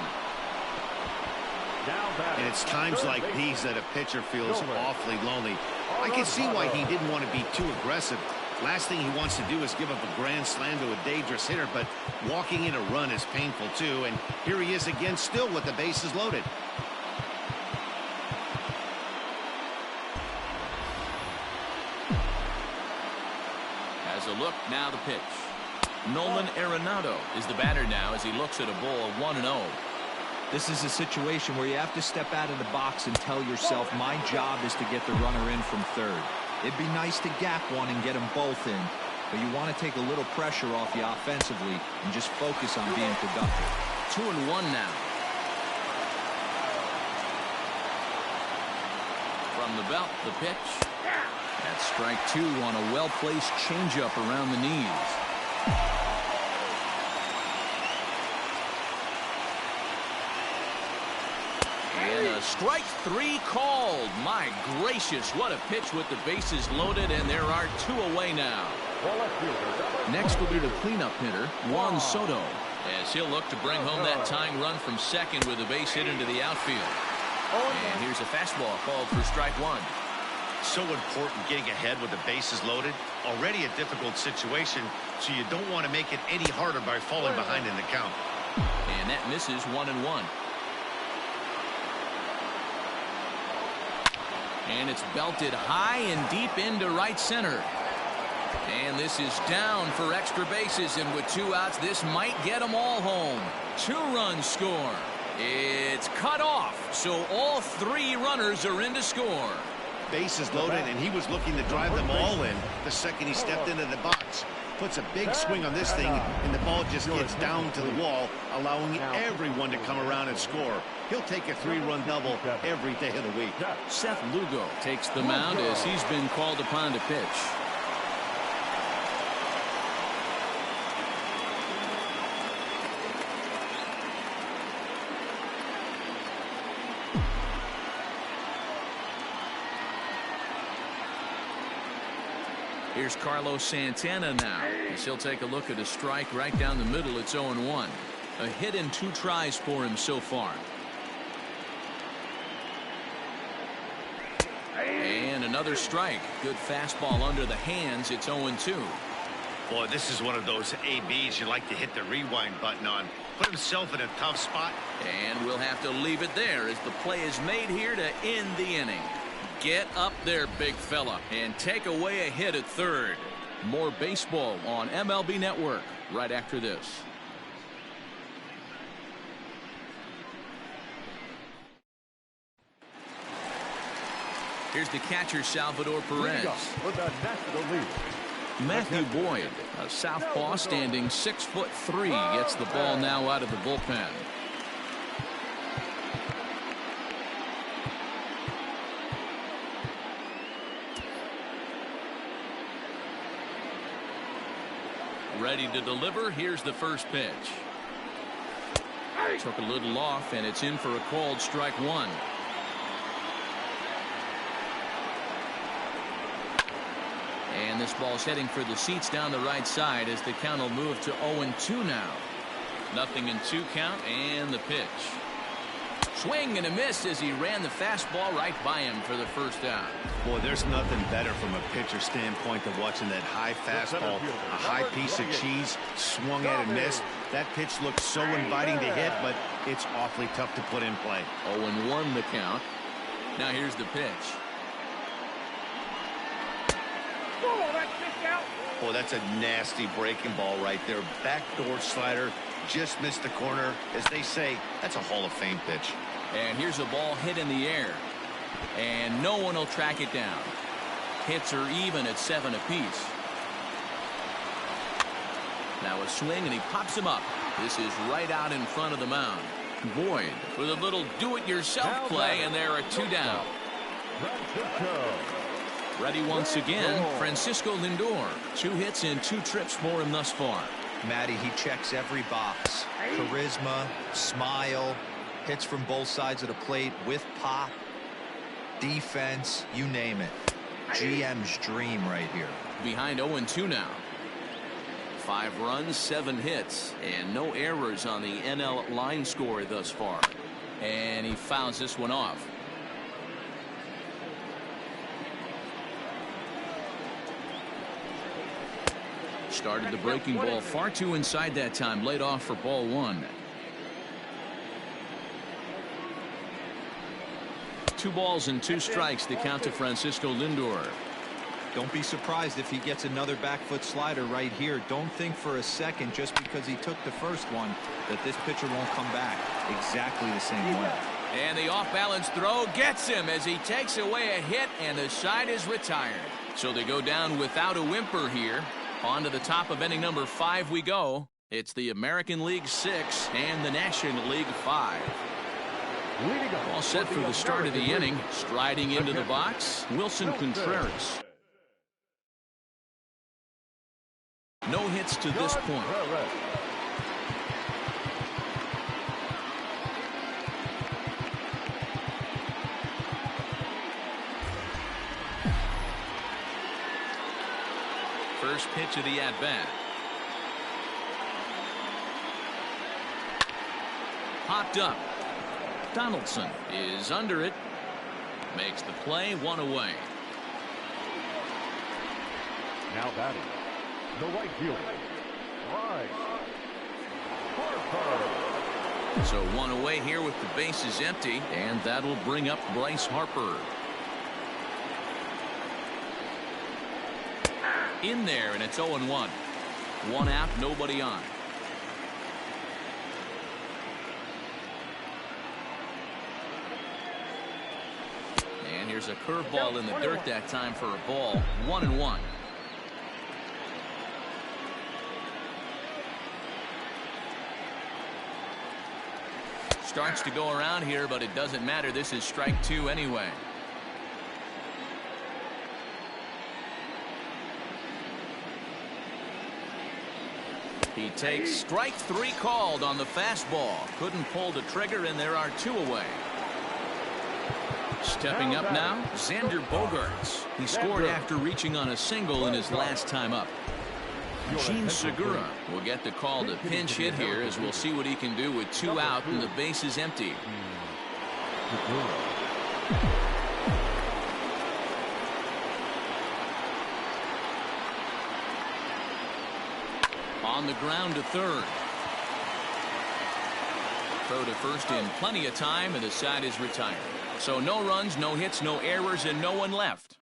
And it's times like these that a pitcher feels awfully lonely. I can see why he didn't want to be too aggressive. Last thing he wants to do is give up a grand slam to a dangerous hitter, but walking in a run is painful too. And here he is again, still with the bases loaded. As a look, now the pitch. Nolan Arenado is the batter now as he looks at a ball 1-0. This is a situation where you have to step out of the box and tell yourself, my job is to get the runner in from third. It'd be nice to gap one and get them both in, but you want to take a little pressure off you offensively and just focus on being productive. 2-1 now. From the belt, the pitch. That's strike 2 on a well-placed changeup around the knees. And a strike 3 called. My gracious, what a pitch with the bases loaded, and there are 2 away now. Next will be the cleanup hitter, Juan Soto, as he'll look to bring home that tying run from second with a base hit into the outfield. And here's a fastball called for strike 1. So important getting ahead with the bases loaded. Already a difficult situation, so you don't want to make it any harder by falling behind in the count. And that misses. 1-1. And it's belted high and deep into right center. And this is down for extra bases, and with 2 outs, this might get them all home. 2-run score. It's cut off, so all 3 runners are in to score. Bases loaded, and he was looking to drive them all in the second he stepped into the box. Puts a big swing on this thing, and the ball just gets down to the wall, allowing everyone to come around and score. He'll take a 3-run double every day of the week. Seth Lugo takes the mound as he's been called upon to pitch. Here's Carlos Santana now, as he'll take a look at a strike right down the middle. It's 0-1. A hit and 2 tries for him so far. And another strike. Good fastball under the hands. It's 0-2. Boy, this is one of those ABs you like to hit the rewind button on. Put himself in a tough spot. And we'll have to leave it there as the play is made here to end the inning. Get up there, big fella, and take away a hit at third. More baseball on MLB Network right after this. Here's the catcher, Salvador Perez. For the National League. Matthew Boyd, a southpaw standing 6'3", gets the ball now out of the bullpen. Ready to deliver. Here's the first pitch. Took a little off, and it's in for a called strike one. And this ball's heading for the seats down the right side as the count will move to 0-2 now. 0-2 count, and the pitch. Swing and a miss as he ran the fastball right by him for the first out. Boy, there's nothing better from a pitcher standpoint than watching that high fastball, a high piece of cheese, swung at and missed. That pitch looks so inviting to hit, but it's awfully tough to put in play. 0-1 the count. Now here's the pitch. Boy, that's a nasty breaking ball right there. Backdoor slider, just missed the corner. As they say, that's a Hall of Fame pitch. And here's a ball hit in the air. And no one will track it down. Hits are even at 7 apiece. Now a swing, and he pops him up. This is right out in front of the mound. Boyd with a little do-it-yourself play, and there are 2 down. Ready once again, Francisco Lindor. 2 hits and 2 trips for him thus far. Matty, he checks every box. Charisma, smile, hits from both sides of the plate with pop, defense, you name it. GM's dream right here. Behind 0-2 now. 5 runs, 7 hits, and no errors on the NL line score thus far. And he fouls this one off. Started the breaking ball far too inside that time. Laid off for ball 1. 2 balls and 2 strikes. The count to Francisco Lindor. Don't be surprised if he gets another back foot slider right here. Don't think for a second, just because he took the first one, that this pitcher won't come back exactly the same way. And the off-balance throw gets him as he takes away a hit, and the side is retired. So they go down without a whimper here. On to the top of inning number 5 we go. It's the American League 6 and the National League 5. All set for the start of the inning. Striding into the box, Wilson Contreras. No hits to this point. First pitch of the at-bat. Popped up. Donaldson is under it. Makes the play, 1 away. Now batting, the right fielder, Bryce Harper. So 1 away here with the bases empty, and that'll bring up Bryce Harper. In there, and it's 0-1. 1 out, nobody on. And here's a curveball in the dirt that time for a ball. 1-1. Starts to go around here, but it doesn't matter. This is strike 2 anyway. He takes strike 3 called on the fastball. Couldn't pull the trigger, and there are 2 away. Stepping up now, Xander Bogaerts. He scored after reaching on a single in his last time up. Gene Segura will get the call to pinch hit here, as we'll see what he can do with 2 out and the bases empty. On the ground to third. Throw to first in plenty of time, and the side is retired. So no runs, no hits, no errors, and no one left.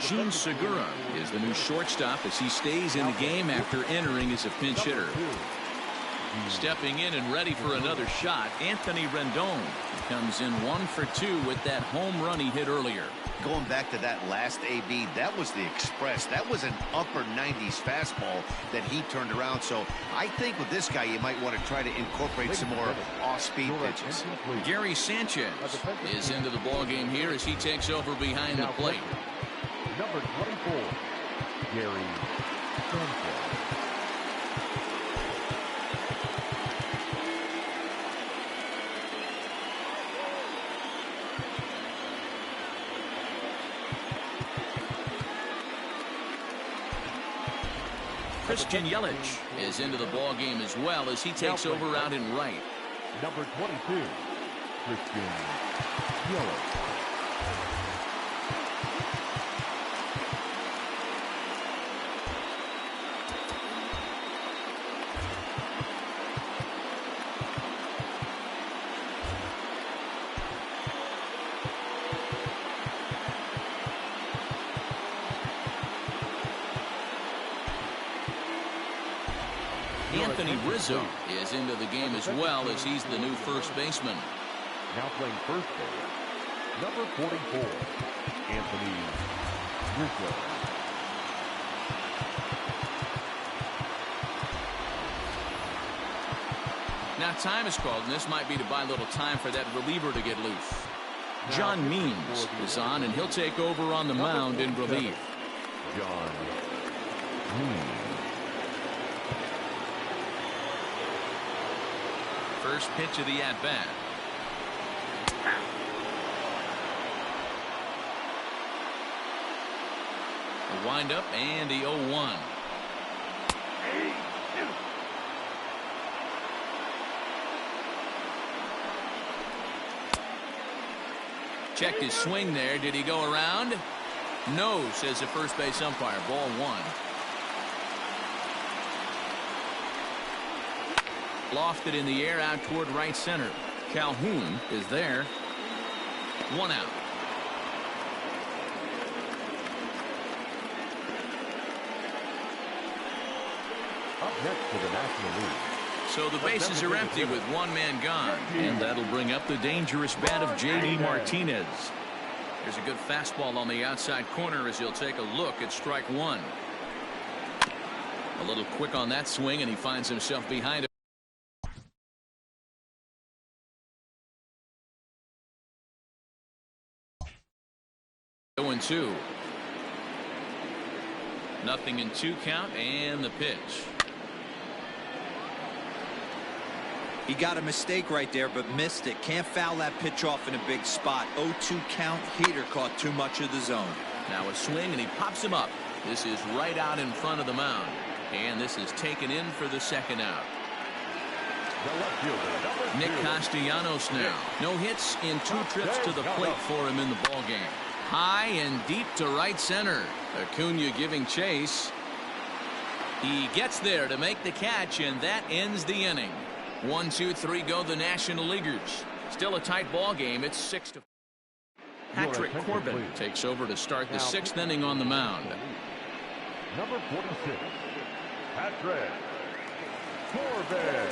Gene Segura is the new shortstop as he stays in the game after entering as a pinch hitter. Stepping in and ready for another shot, Anthony Rendon. He comes in 1 for 2 with that home run he hit earlier. going back to that last AB, that was the express. That was an upper 90s fastball that he turned around. So I think with this guy, you might want to try to incorporate some more off-speed pitches. Gary Sanchez is into the ball game here as he takes over behind the plate. Number 24, Gary Sanchez. Christian Yelich is into the ball game as well as he takes over out in right. Number 22, Christian Yelich. Anthony Rizzo is into the game as well as he's the new first baseman. Now playing first base, number 44, Anthony Rizzo. Now time is called, and this might be to buy a little time for that reliever to get loose. John Means is on, and he'll take over on the mound in relief. John Means. First pitch of the at-bat. A wind-up and the 0-1. Checked his swing there. Did he go around? No, says the first base umpire. Ball one. Lofted in the air out toward right center. Calhoun is there. One out. Up next for the National League. So the bases are empty with one man gone. And that'll bring up the dangerous bat of J.D. Martinez. There's a good fastball on the outside corner as he'll take a look at strike one. A little quick on that swing, and he finds himself behind it. 0-2. Nothing in 2 count, and the pitch. He got a mistake right there, but missed it. Can't foul that pitch off in a big spot. 0-2 count. Heater caught too much of the zone. Now a swing, and he pops him up. This is right out in front of the mound. And this is taken in for the second out. Nick Castellanos now. No hits in 2 trips to the plate for him in the ballgame. High and deep to right center. Acuna giving chase. He gets there to make the catch, and that ends the inning. 1, 2, 3 go the National Leaguers. Still a tight ball game. It's 6-4. Patrick Corbin takes over to start the 6th inning on the mound. Number 46, Patrick Corbin.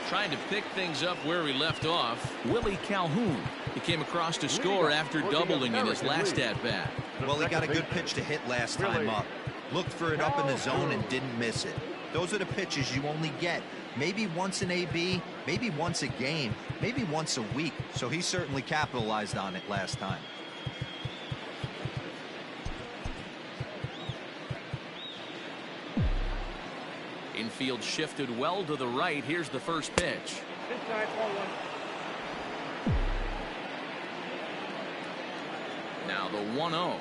Trying to pick things up where he left off. Willie Calhoun. He came across to score after doubling in his last at-bat. Well, he got a good pitch to hit last time up. Looked for it up in the zone and didn't miss it. Those are the pitches you only get maybe once in AB, maybe once a game, maybe once a week. So he certainly capitalized on it last time. Infield shifted well to the right. Here's the first pitch. Inside, ball one. Now the 1-0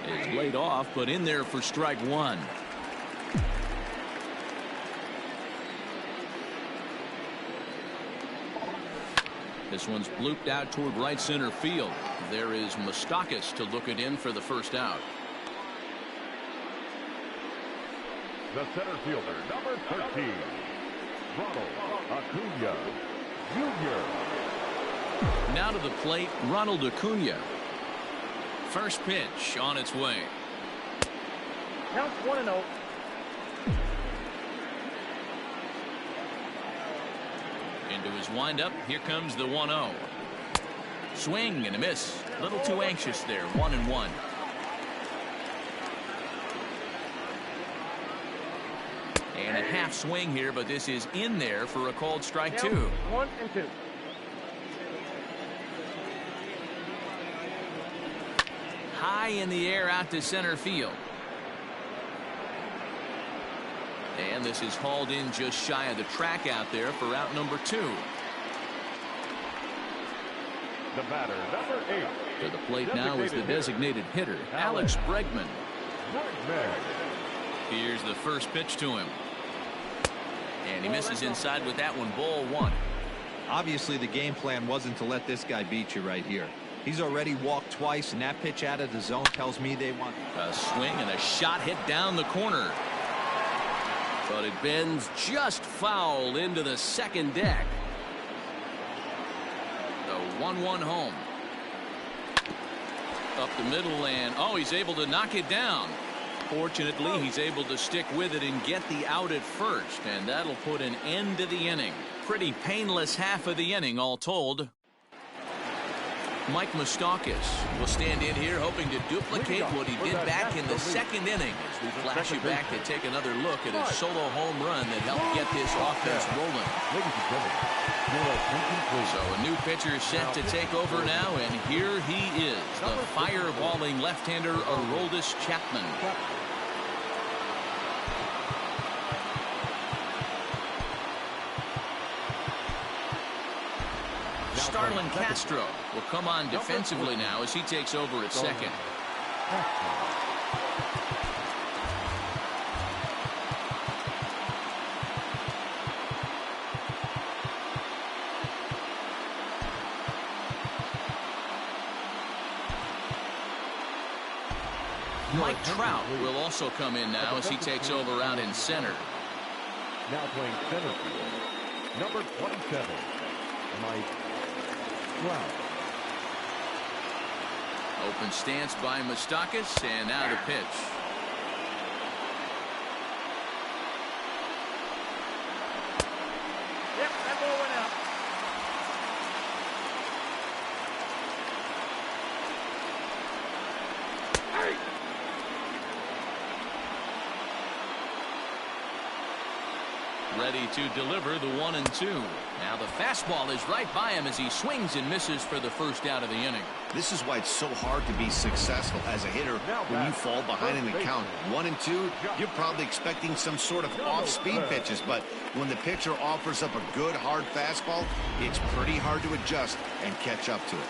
is laid off, but in there for strike one. This one's blooped out toward right center field. There is Moustakas to look it in for the first out. The center fielder, number 13, Ronald Acuna Jr. Now to the plate, Ronald Acuna. First pitch on its way. Counts 1-0. Into his windup. Here comes the 1-0. Swing and a miss. A little too anxious there. 1-1. And a half swing here, but this is in there for a called strike 2. 1-2. High in the air out to center field. And this is hauled in just shy of the track out there for out number 2. The batter, number 8. To the plate now is the designated hitter, Alex Bregman. Here's the first pitch to him. And he misses inside with that one. Ball 1. Obviously, the game plan wasn't to let this guy beat you right here. He's already walked twice, and that pitch out of the zone tells me they want a swing and a shot hit down the corner. But it bends just foul into the second deck. The 1-1 home. Up the middle, and he's able to knock it down. Fortunately, he's able to stick with it and get the out at first, and that'll put an end to the inning. Pretty painless half of the inning, all told. Mike Moustakas will stand in here hoping to duplicate what he did back in the second inning. As we flash you back to take another look at a solo home run that helped get this offense rolling. So a new pitcher set to take over now, and here he is, the fireballing left-hander Aroldis Chapman. Starlin Castro will come on defensively now as he takes over at second. Mike Trout will also come in now as he takes over out in center. Now playing center field, number 27, Mike Trout. Open stance by Moustakas, and now to pitch. Yep, that ball went out. Ready to deliver the 1-2. Now the fastball is right by him as he swings and misses for the first out of the inning. This is why it's so hard to be successful as a hitter when you fall behind in the count. 1-2, you're probably expecting some sort of off-speed pitches, but when the pitcher offers up a good hard fastball, it's pretty hard to adjust and catch up to it.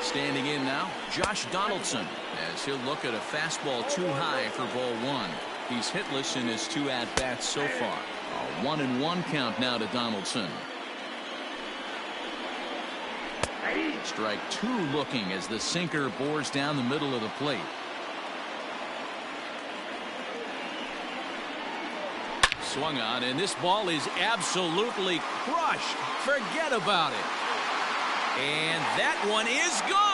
Standing in now, Josh Donaldson, as he'll look at a fastball too high for ball 1. He's hitless in his 2 at-bats so far. A 1-1 count now to Donaldson. Strike 2 looking as the sinker bores down the middle of the plate. Swung on, and this ball is absolutely crushed. Forget about it. And that one is gone.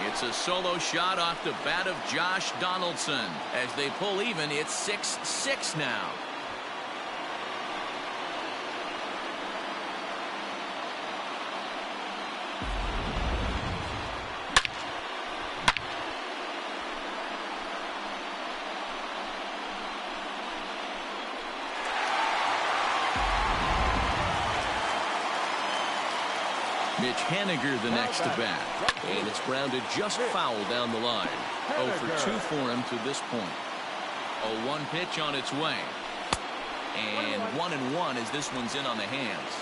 It's a solo shot off the bat of Josh Donaldson. As they pull even, it's 6-6 now. Mitch Haniger the next to bat. And it's grounded just foul down the line. 0 for 2 for him to this point. A 1 pitch on its way. And 1-1 as this one's in on the hands.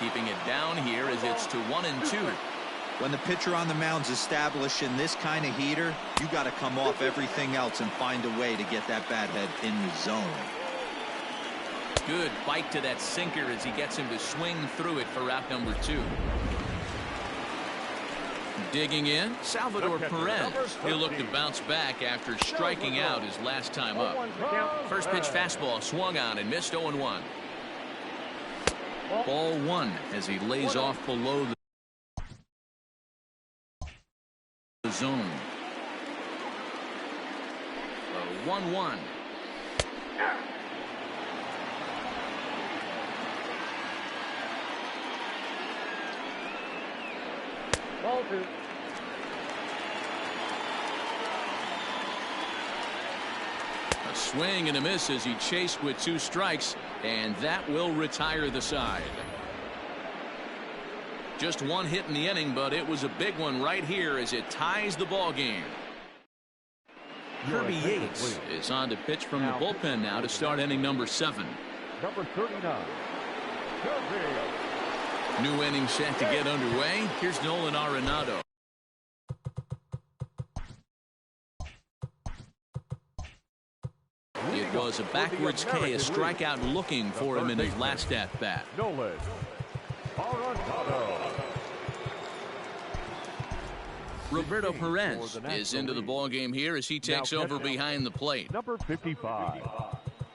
Keeping it down here as it's to 1-2. When the pitcher on the mound's established in this kind of heater, you got to come off everything else and find a way to get that bat head in the zone. Good bite to that sinker as he gets him to swing through it for out number 2. Digging in, Salvador Perez. He'll look to bounce back after striking out his last time up. First pitch fastball swung on and missed 0-1. Ball 1 as he lays off below the zone. 1-1. Ball 2. A swing and a miss as he chased with 2 strikes, and that will retire the side. Just 1 hit in the inning, but it was a big one right here as it ties the ball game. Kirby Yates is on to pitch from the bullpen now to start inning number 7. Number 39. Kirby. New inning set to get underway. Here's Nolan Arenado. It was a backwards K, a strikeout looking for him in his last at-bat. Nolan Arenado. Roberto Perez is into the ball game here as he takes over behind the plate. Number 55.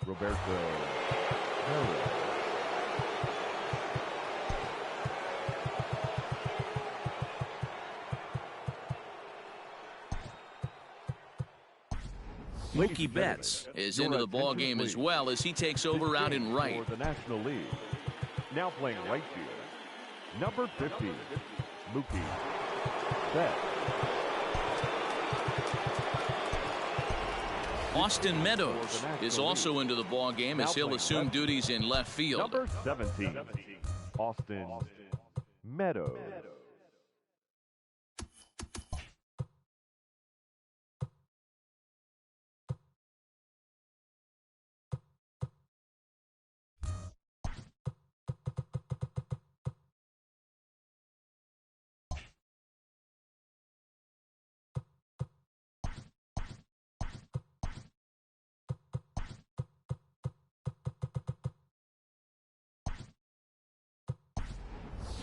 Roberto Perez. Mookie Betts is into the ball game as well as he takes over out in right. For the National League. Now playing right field. Number 50. Mookie Betts. Austin Meadows is also into the ball game as he'll assume duties in left field. Number 17. Austin Meadows.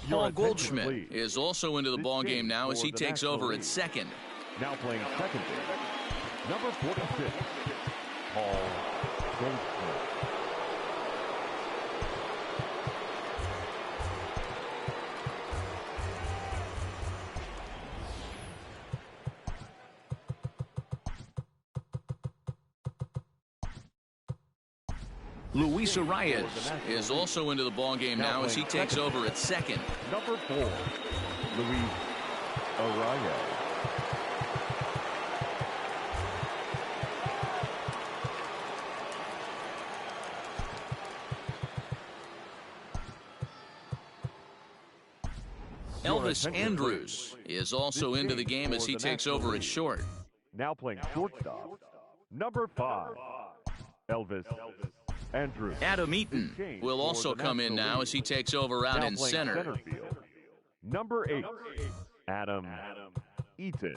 Paul Goldschmidt is also into the ball game now as he takes over at second. Now playing second base. Number 46. Paul Goldschmidt. Luis Arias is also into the ball game now as he takes over at second. Number 4. Luis Arias. Elvis Andrus is also into the game as he takes over at short. Now playing shortstop. Number 5. Elvis Andrews. Adam Eaton will also come in now as he takes over out in center. Field. Number 8. Adam Eaton.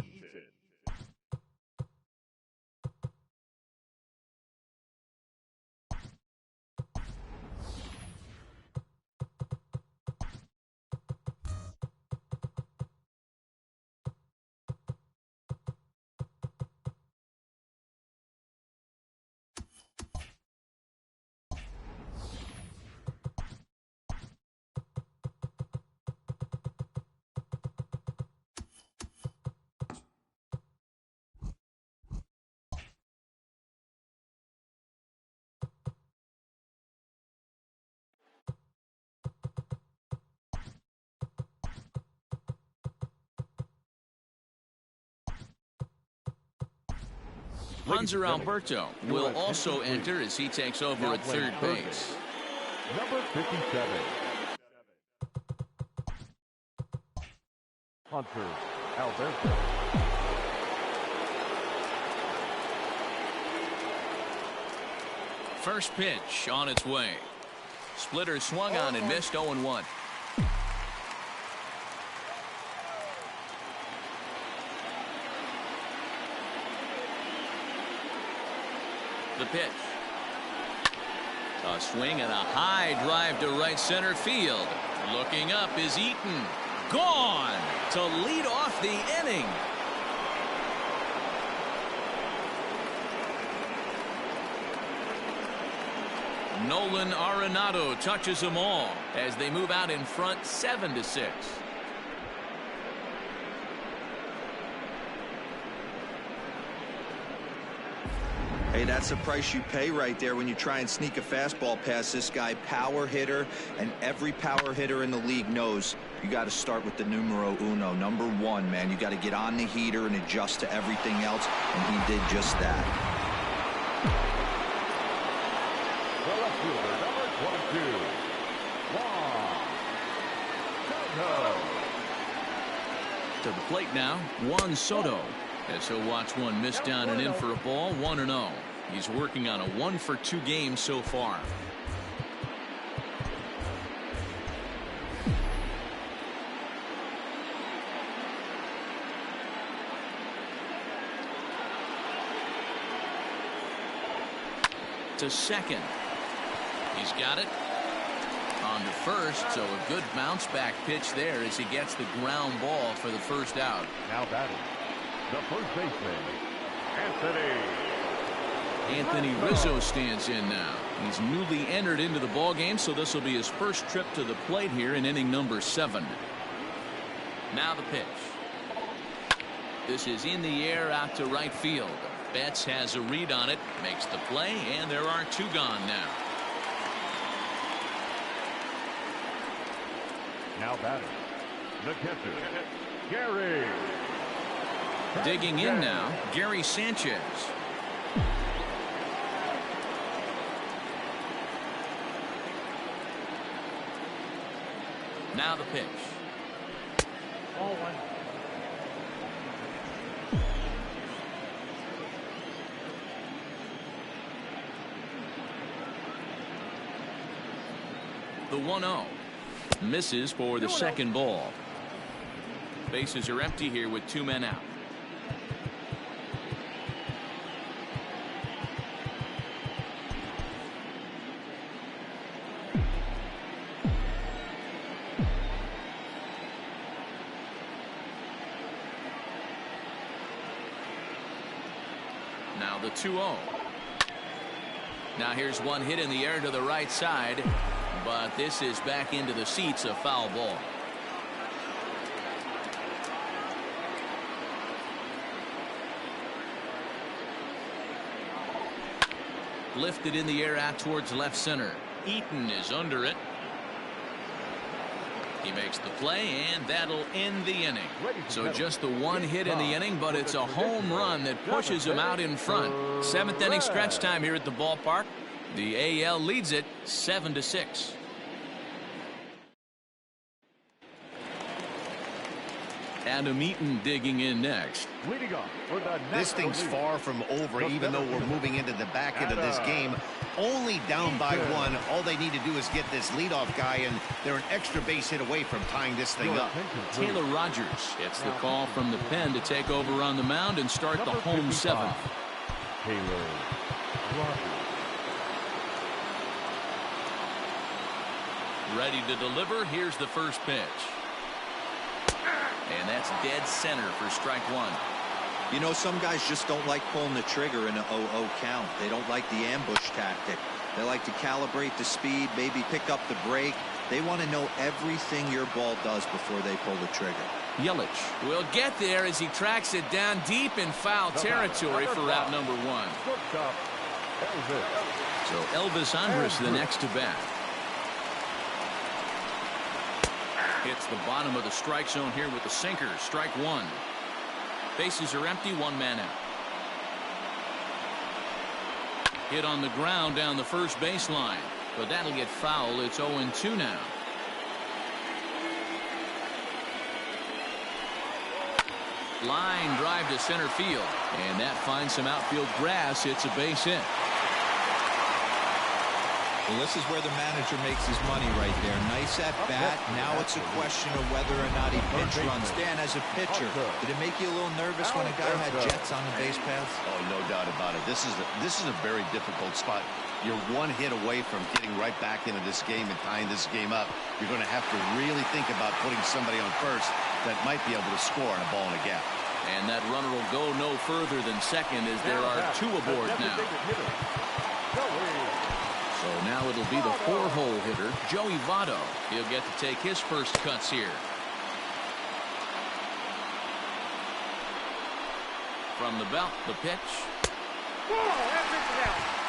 Hanser Alberto will also enter as he takes over at third base. Number 57. Hanser Alberto. First pitch on its way. Splitter swung on and missed 0-1. The pitch. A swing and a high drive to right center field. Looking up is Eaton. Gone to lead off the inning. Nolan Arenado touches them all as they move out in front 7-6. Hey, Hey, that's the price you pay right there when you try and sneak a fastball past this guy. Power hitter, and every power hitter in the league knows you got to start with the numero uno, number one, man. You got to get on the heater and adjust to everything else, and he did just that. The left fielder, number 22, Juan Soto. To the plate now, Juan Soto. As he'll watch one miss down and in for a ball, 1-0. He's working on a 1-for-2 game so far. To second. He's got it. On to first, so a good bounce back pitch there as he gets the ground ball for the first out. Now batting, the first baseman, Anthony Rizzo stands in now. He's newly entered into the ball game, so this will be his first trip to the plate here in inning number 7. Now the pitch. This is in the air out to right field. Betts has a read on it, makes the play, and there are 2 gone now. Now batting, the catcher, Gary. Digging in now, Gary Sanchez. Now the pitch. Ball 1. The 1-0. Misses for the second ball. Bases are empty here with 2 men out. Now the 2-0. Now here's one hit in the air to the right side, but this is back into the seats, a foul ball. Lifted in the air out towards left center. Eaton is under it. He makes the play, and that'll end the inning. So just the one hit in the inning, but it's a home run that pushes him out in front. 7th inning stretch time here at the ballpark. The AL leads it 7-6. Adam Eaton digging in next. This thing's far from over, even though we're moving into the back end of this game. Only down by 1. All they need to do is get this leadoff guy, and they're an extra base hit away from tying this thing up. Taylor Rogers gets the call from the pen to take over on the mound and start the home 7th. Taylor Rogers. Ready to deliver. Here's the first pitch. And that's dead center for strike 1. You know, some guys just don't like pulling the trigger in an 0-0 count. They don't like the ambush tactic. They like to calibrate the speed, maybe pick up the break. They want to know everything your ball does before they pull the trigger. Yelich will get there as he tracks it down deep in foul territory for route number 1. So Elvis Andrus the next to bat. Hits the bottom of the strike zone here with the sinker. Strike 1. Bases are empty, 1 man out. Hit on the ground down the first baseline, but that'll get foul. It's 0-2 now. Line drive to center field, and that finds some outfield grass. It's a base hit. Well, this is where the manager makes his money right there. Nice at bat. Now it's a question of whether or not he pinch runs. Dan, as a pitcher, did it make you a little nervous when a guy had jets on the base paths? Oh, no doubt about it. This is a very difficult spot. You're 1 hit away from getting right back into this game and tying this game up. You're going to have to really think about putting somebody on first that might be able to score on a ball in a gap. And that runner will go no further than second as there are 2 aboard now. So now it'll be the 4-hole hitter, Joey Votto. He'll get to take his first cuts here. From the belt, the pitch.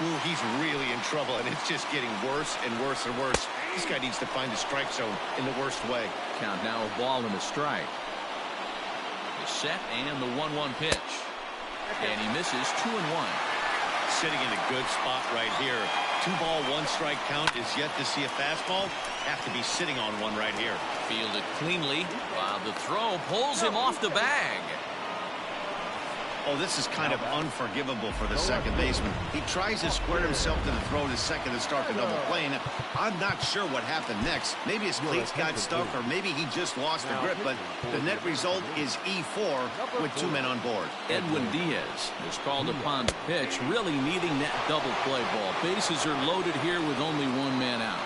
Ooh, he's really in trouble, and it's just getting worse and worse and worse. This guy needs to find the strike zone in the worst way. Count now a ball and a strike. The set and the 1-1 pitch. And he misses 2-1. Sitting in a good spot right here. 2-ball, 1-strike count is yet to see a fastball. Have to be sitting on one right here. Fielded cleanly while the throw pulls him off the bag. Oh, this is kind of unforgivable for the second baseman. He tries to square himself to the throw to second and start the double play. And I'm not sure what happened next. Maybe his cleats got stuck, or maybe he just lost the grip. But the net result is E4 with 2 men on board. Edwin Diaz is called upon to pitch, really needing that double play ball. Bases are loaded here with only 1 man out.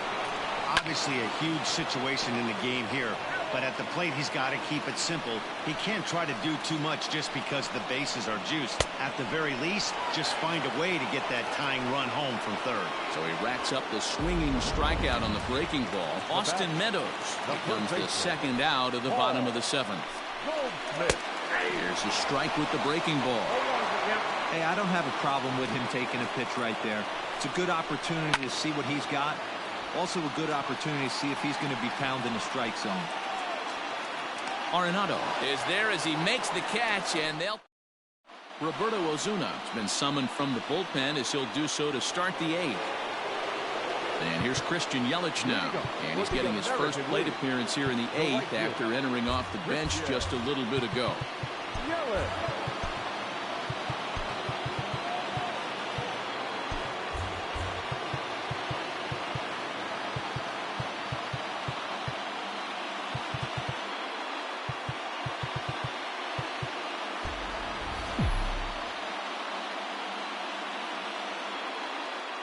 Obviously a huge situation in the game here, but at the plate he's got to keep it simple. He can't try to do too much just because the bases are juiced. At the very least, just find a way to get that tying run home from third. So he racks up the swinging strikeout on the breaking ball. Austin Meadows becomes the second out of the bottom of the 7th. Here's a strike with the breaking ball. Hey, I don't have a problem with him taking a pitch right there. It's a good opportunity to see what he's got. Also a good opportunity to see if he's going to be pounding the strike zone. Arenado is there as he makes the catch, and they'll... Roberto Ozuna has been summoned from the bullpen as he'll do so to start the 8th. And here's Christian Yelich now, and he's getting his first plate appearance here in the 8th after entering off the bench just a little bit ago.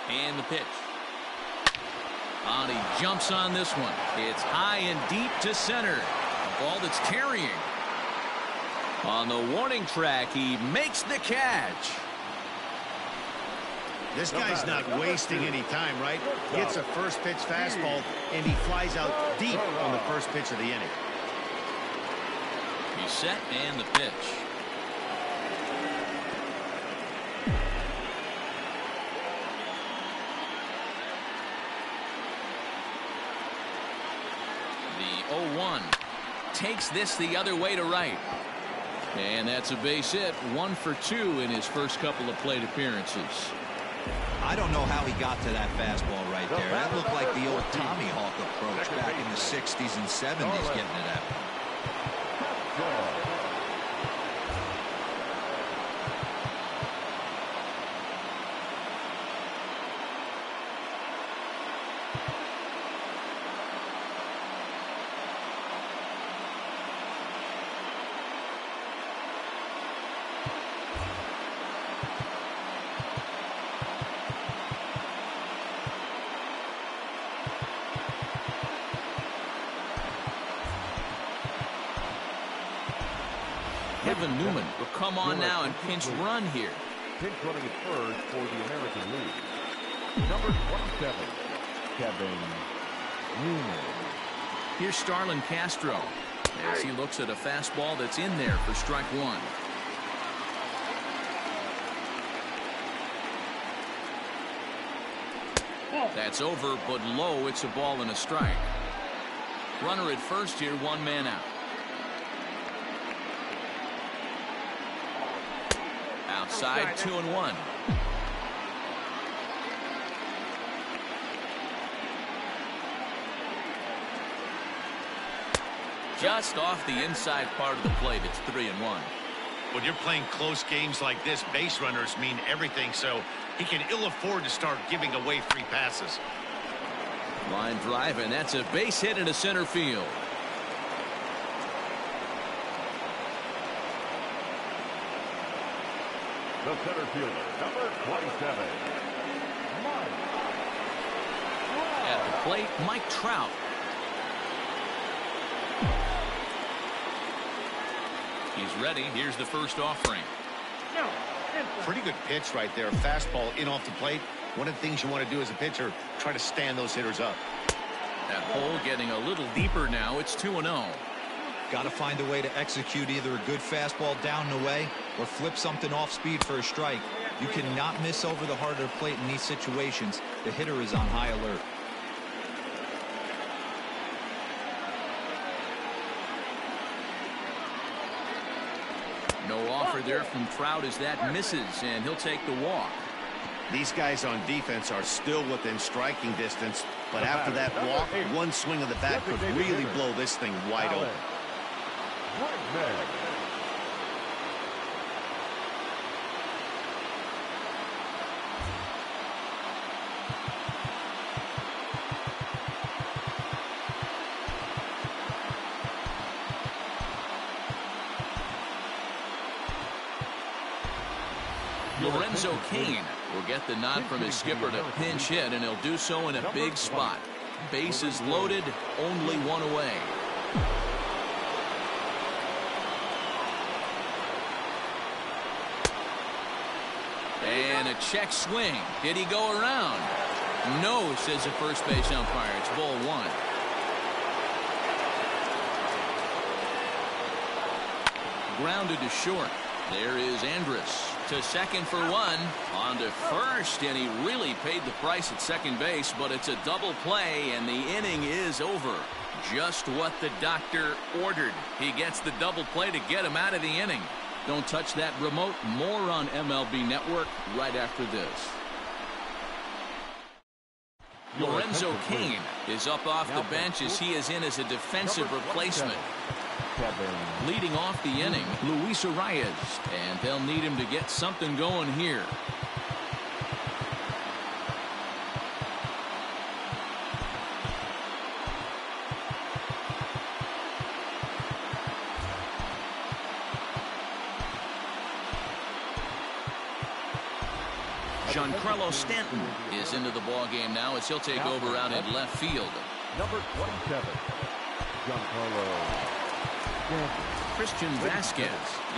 And the pitch. And he jumps on this one. It's high and deep to center. A ball that's carrying. On the warning track, he makes the catch. This guy's not wasting any time, right? Gets a first pitch fastball, and he flies out deep on the first pitch of the inning. He's set, and the pitch. The 0-1 takes this the other way to right. And that's a base hit. 1 for 2 in his first couple of plate appearances. I don't know how he got to that fastball right there. That looked like the old Tommy Hawk approach back in the 60s and 70s getting it at him. Kevin Newman will come on now and pinch run here. Pinch running at third for the American League. Number 27, Kevin Newman. Here's Starlin Castro as he looks at a fastball that's in there for strike 1. That's over, but low. It's a ball and a strike. Runner at first here, 1 man out. Outside, 2-1. Just off the inside part of the plate, it's 3-1. When you're playing close games like this, base runners mean everything, so he can ill afford to start giving away free passes. Line drive, and that's a base hit into center field. The center fielder, number 27, Mike. At the plate, Mike Trout. He's ready. Here's the first offering. Pretty good pitch right there. Fastball in off the plate. One of the things you want to do as a pitcher, try to stand those hitters up. That hole getting a little deeper now. It's 2-0. Got to find a way to execute either a good fastball down and away or flip something off speed for a strike. You cannot miss over the heart of the plate in these situations. The hitter is on high alert. No offer there from Trout as that misses, and he'll take the walk. These guys on defense are still within striking distance, but after that walk, one swing of the bat could really blow this thing wide open. Lorenzo Cain will get the nod from his skipper to pinch hit, and he'll do so in a big spot. Bases loaded, only one away. And a check swing. Did he go around? No, says the first base umpire. It's ball one. Grounded to short. There is Andrus to second for one. On to first, and he really paid the price at second base, but it's a double play, and the inning is over. Just what the doctor ordered. He gets the double play to get him out of the inning. Don't touch that remote. More on MLB Network right after this. Lorenzo Cain is up off the bench as he is in as a defensive replacement. Leading off the inning, Luis Arias, and they'll need him to get something going here. Giancarlo Stanton is into the ball game now as he'll take over out in left field. Number 27, Giancarlo. Christian Vasquez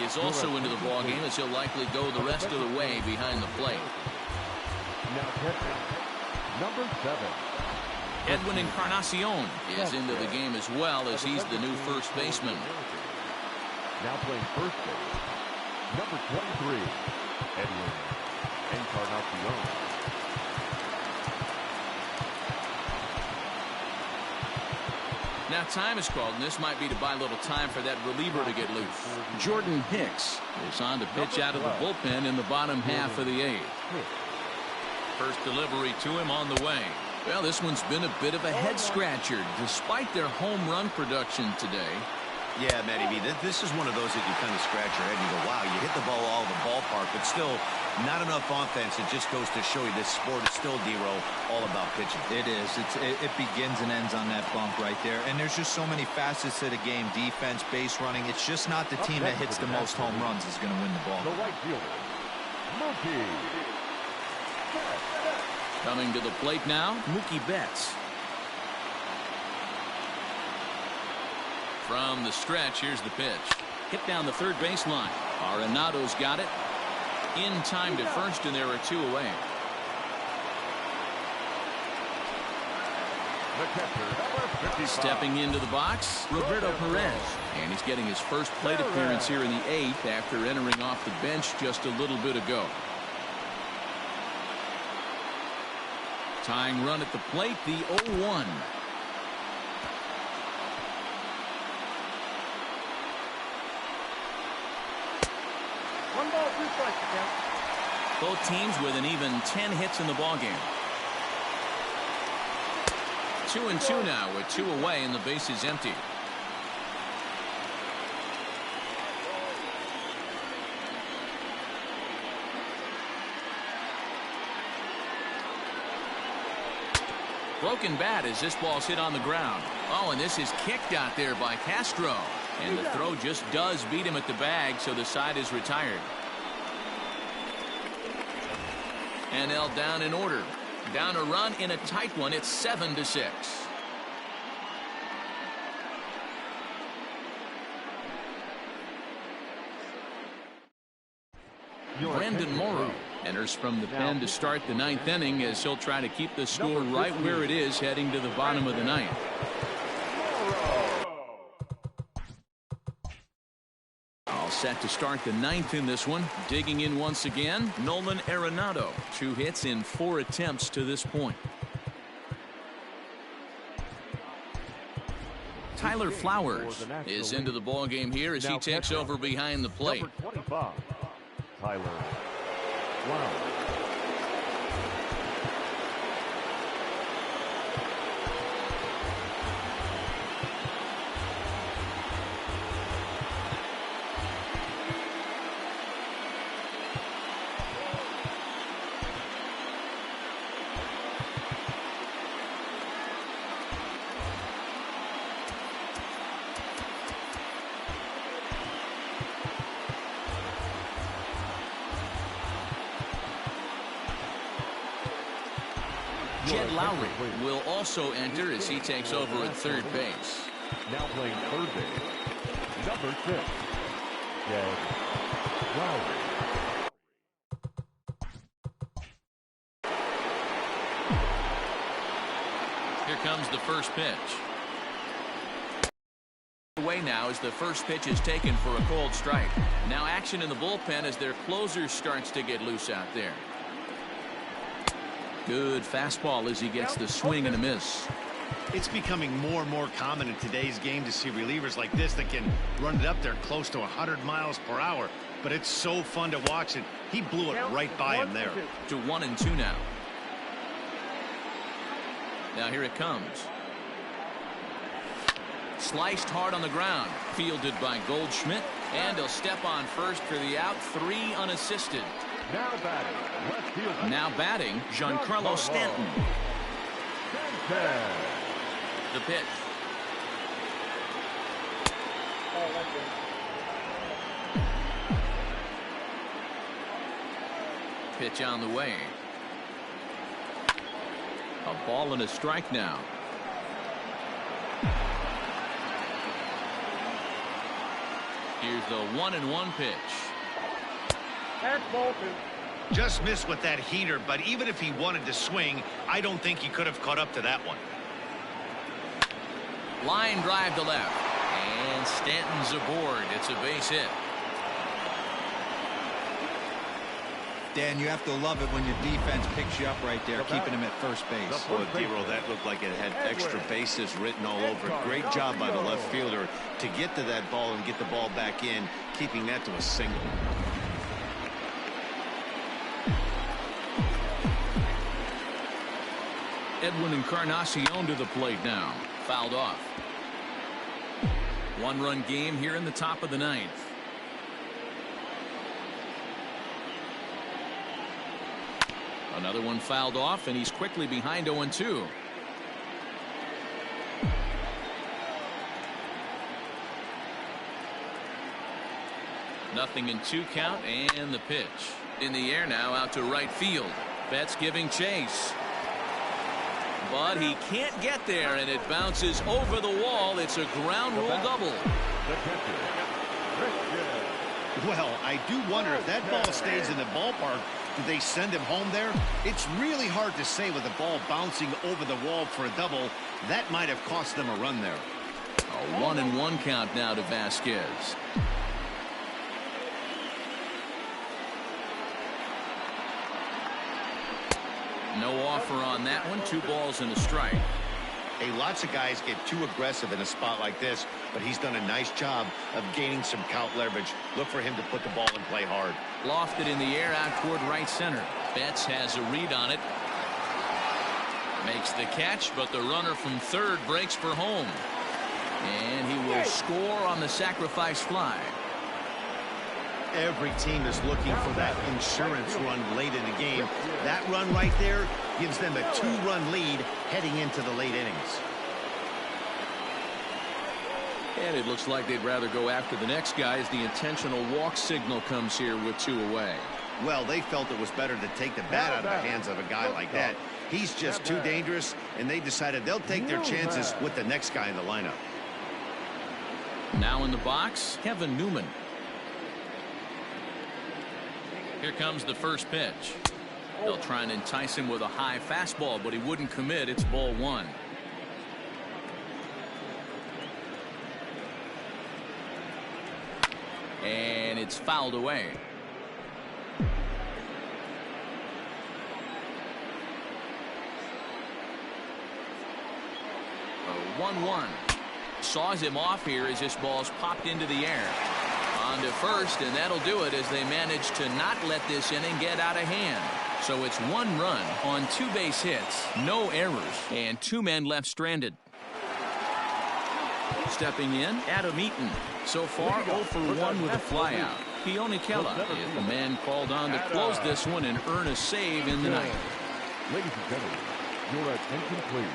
is also into the ball game as he'll likely go the rest of the way behind the plate. Number 7. Edwin Encarnacion is into the game as well as he's the new first baseman. Now playing first base, number 23, Edwin Encarnacion. Now time is called, and this might be to buy a little time for that reliever to get loose. Jordan Hicks is on to pitch out of the bullpen in the bottom half of the eighth. First delivery to him on the way. Well, this one's been a bit of a head scratcher despite their home run production today. Yeah, Matty B, this is one of those that you kind of scratch your head and you go, wow, you hit the ball all over the ballpark, but still not enough offense. It just goes to show you this sport is still, D-Row, all about pitching. It is. It begins and ends on that bump right there. And there's just so many facets to the game. Defense, base running. It's just not the team that hits the most home runs is going to win the ball. The right fielder, Mookie. Coming to the plate now, Mookie Betts. From the stretch, here's the pitch. Hit down the third baseline. Arenado's got it. In time to first, and there are two away. Stepping into the box, Roberto Perez. And he's getting his first plate appearance here in the eighth after entering off the bench just a little bit ago. Tying run at the plate, the 0-1. Both teams with an even 10 hits in the ballgame. 2-2 now with two away and the base is empty. Broken bat as this ball's hit on the ground. Oh, and this is kicked out there by Castro. And the throw just does beat him at the bag, so the side is retired. NL down in order. Down a run in a tight one. It's 7-6. Brandon Morrow enters from the pen to start the ninth inning as he'll try to keep the score right where it is heading to the bottom of the ninth. set to start the ninth in this one. Digging in once again, Nolan Arenado. 2 hits in 4 attempts to this point. Tyler Flowers is into the ball game here as he takes over behind the plate. Number 25, Tyler Flowers. Jed Lowry will also enter as he takes over at third base. Now playing third base, number 6, Jed Lowry. Here comes the first pitch. Away now as the first pitch is taken for a cold strike. Now action in the bullpen as their closer starts to get loose out there. Good fastball as he gets the swing and a miss. It's becoming more and more common in today's game to see relievers like this that can run it up there close to 100 miles per hour. But it's so fun to watch it. He blew it right by him there. To 1-2 now. Now here it comes. Sliced hard on the ground. Fielded by Goldschmidt. And he'll step on first for the out. 3 unassisted. Now batting, left fielder. Now batting, Giancarlo Stanton. The pitch. Pitch on the way. A ball and a strike now. Here's the 1-1 pitch. Just missed with that heater, but even if he wanted to swing, I don't think he could have caught up to that one. Line drive to left. And Stanton's aboard. It's a base hit. Dan, you have to love it when your defense picks you up right there, keeping him at first base. Well, D-Roll, that looked like it had extra bases written all over it. Great job by the left fielder to get to that ball and get the ball back in, keeping that to a single. Edwin Encarnacion to the plate now. Fouled off. 1-run game here in the top of the ninth. Another one fouled off, and he's quickly behind 0-2. Nothing in 2 count, and the pitch. In the air now out to right field. Betts giving chase. But he can't get there, and it bounces over the wall. It's a ground rule double. Well, I do wonder if that ball stays in the ballpark, do they send him home there? It's really hard to say with the ball bouncing over the wall for a double. That might have cost them a run there. A 1-1 count now to Vasquez. No offer on that one. 2 balls and a strike. Hey, lots of guys get too aggressive in a spot like this, but he's done a nice job of gaining some count leverage. Look for him to put the ball in play hard. Lofted in the air out toward right center. Betts has a read on it. Makes the catch, but the runner from third breaks for home. And he will score on the sacrifice fly. Every team is looking for that insurance run late in the game. That run right there gives them a 2-run lead heading into the late innings. And it looks like they'd rather go after the next guy as the intentional walk signal comes here with 2 away. Well, they felt it was better to take the bat out of the hands of a guy like that. He's just too dangerous, and they decided they'll take their chances with the next guy in the lineup. Now in the box, Kevin Newman. Here comes the first pitch. They'll try and entice him with a high fastball, but he wouldn't commit. It's ball 1. And it's fouled away. 1-1. Saws him off here as this ball's popped into the air. On to first, and that'll do it as they manage to not let this inning get out of hand. So it's 1 run on 2 base hits, no errors, and 2 men left stranded. Stepping in, Adam Eaton. So far, 0 for 1 with a flyout. Keone Kela is the man called on to close this one and earn a save in the ninth. Ladies and gentlemen, your attention please.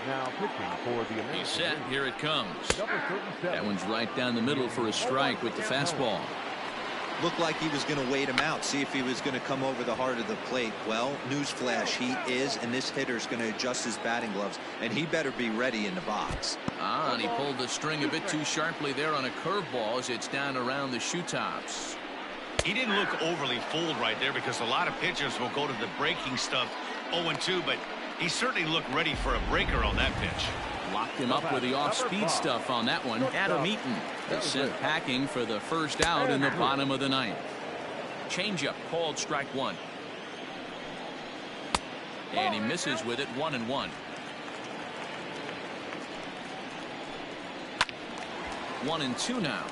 Now pitching for the American He's set. League. Here it comes. Number 37. That one's right down the middle for a strike with the fastball. Looked like he was going to wait him out, see if he was going to come over the heart of the plate. Well, newsflash, he is, and this hitter's going to adjust his batting gloves, and he better be ready in the box. And he pulled the string a bit too sharply there on a curveball as it's down around the shoe tops. He didn't look overly fooled right there because a lot of pitchers will go to the breaking stuff 0-2, but he certainly looked ready for a breaker on that pitch. Locked him up with the off-speed stuff on that one. Adam Eaton is sent packing for the first out in the bottom of the ninth. Changeup called strike 1. And he misses with it, 1-1. 1-2 now.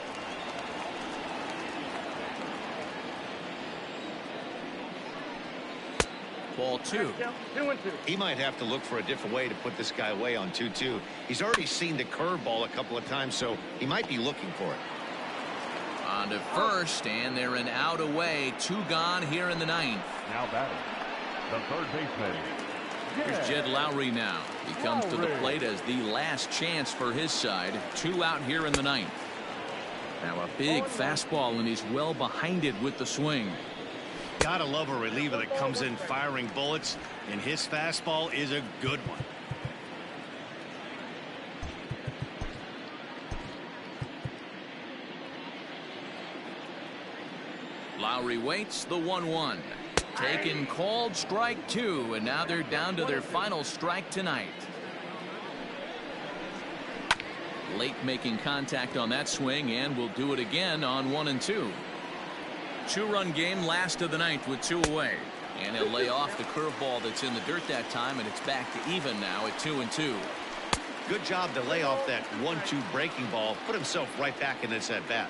Ball 2. 2-2. He might have to look for a different way to put this guy away on 2-2. He's already seen the curveball a couple of times, so he might be looking for it. On to first, and they're an out away. 2 gone here in the ninth. Now batting, the third baseman. Here's Jed Lowry now. He comes to the plate as the last chance for his side. 2 out here in the ninth. Now a big fastball, and he's well behind it with the swing. Gotta love a reliever that comes in firing bullets, and his fastball is a good one. Lowry waits the 1-1. Taken, called, strike 2, and now they're down to their final strike tonight. Late making contact on that swing, and will do it again on 1-2. 2-run game, last of the ninth with 2 away. And he'll lay off the curveball that's in the dirt that time, and it's back to even now at 2-2. Good job to lay off that 1-2 breaking ball, put himself right back in this at bat.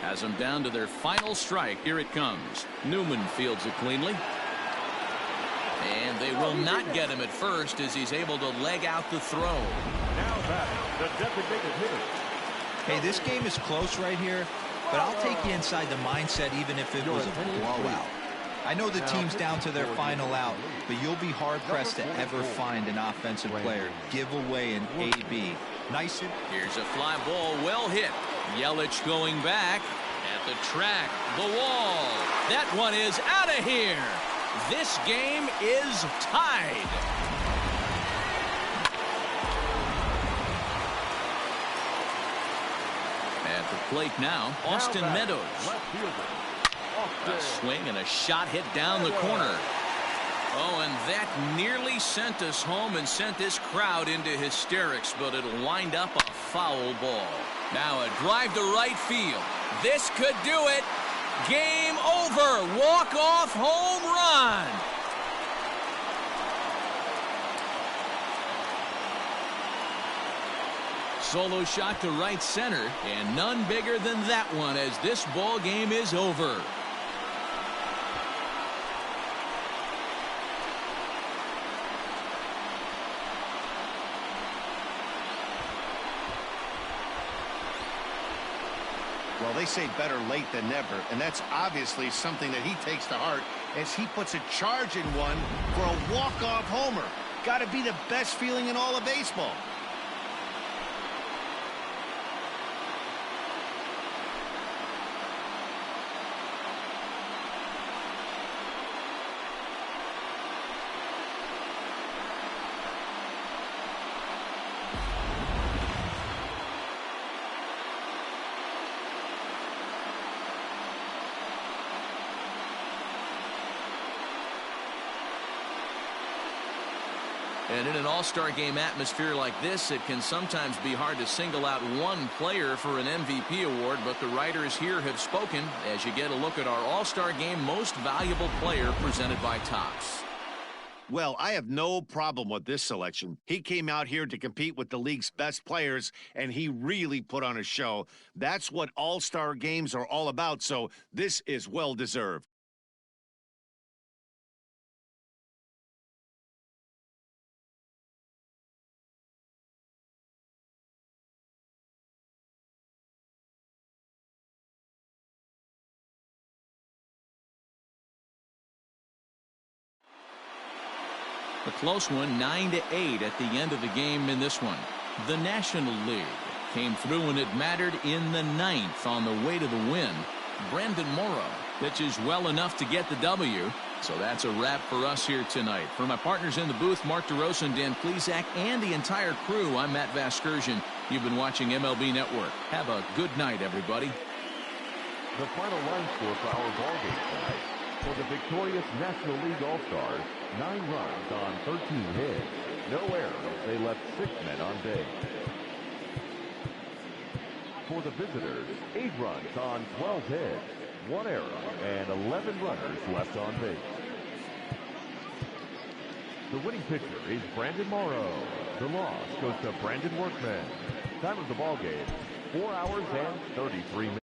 Has them down to their final strike. Here it comes. Newman fields it cleanly. And they will not get him at first as he's able to leg out the throw. Now batting, the designated hitter. Hey, this game is close right here, but I'll take you inside the mindset even if it was a blowout. I know the team's down to their final out, but you'll be hard-pressed to ever find an offensive player give away an AB. Nice. Here's a fly ball, well hit. Yelich going back at the track, the wall. That one is out of here. This game is tied. At the plate now, Austin Meadows. A swing and a shot hit down the corner. Oh, and that nearly sent us home and sent this crowd into hysterics, but it'll wind up a foul ball. Now a drive to right field. This could do it. Game over. Walk-off home run. Solo shot to right center, and none bigger than that one as this ball game is over. Well, they say better late than never, and that's obviously something that he takes to heart as he puts a charge in one for a walk-off homer. Got to be the best feeling in all of baseball. And in an all-star game atmosphere like this, it can sometimes be hard to single out one player for an MVP award, but the writers here have spoken as you get a look at our all-star game most valuable player presented by Topps. Well, I have no problem with this selection. He came out here to compete with the league's best players, and he really put on a show. That's what all-star games are all about, so this is well-deserved. A close one, 9-8 at the end of the game in this one. The National League came through when it mattered in the ninth on the way to the win. Brandon Morrow pitches well enough to get the W. So that's a wrap for us here tonight. For my partners in the booth, Mark DeRosa and Dan Plesac, and the entire crew, I'm Matt Vasgersian. You've been watching MLB Network. Have a good night, everybody. The final line score for our ballgame tonight. For the victorious National League All-Stars, 9 runs on 13 hits. No errors. They left 6 men on base. For the visitors, 8 runs on 12 hits. 1 error and 11 runners left on base. The winning pitcher is Brandon Morrow. The loss goes to Brandon Workman. Time of the ball game, 4 hours and 33 minutes.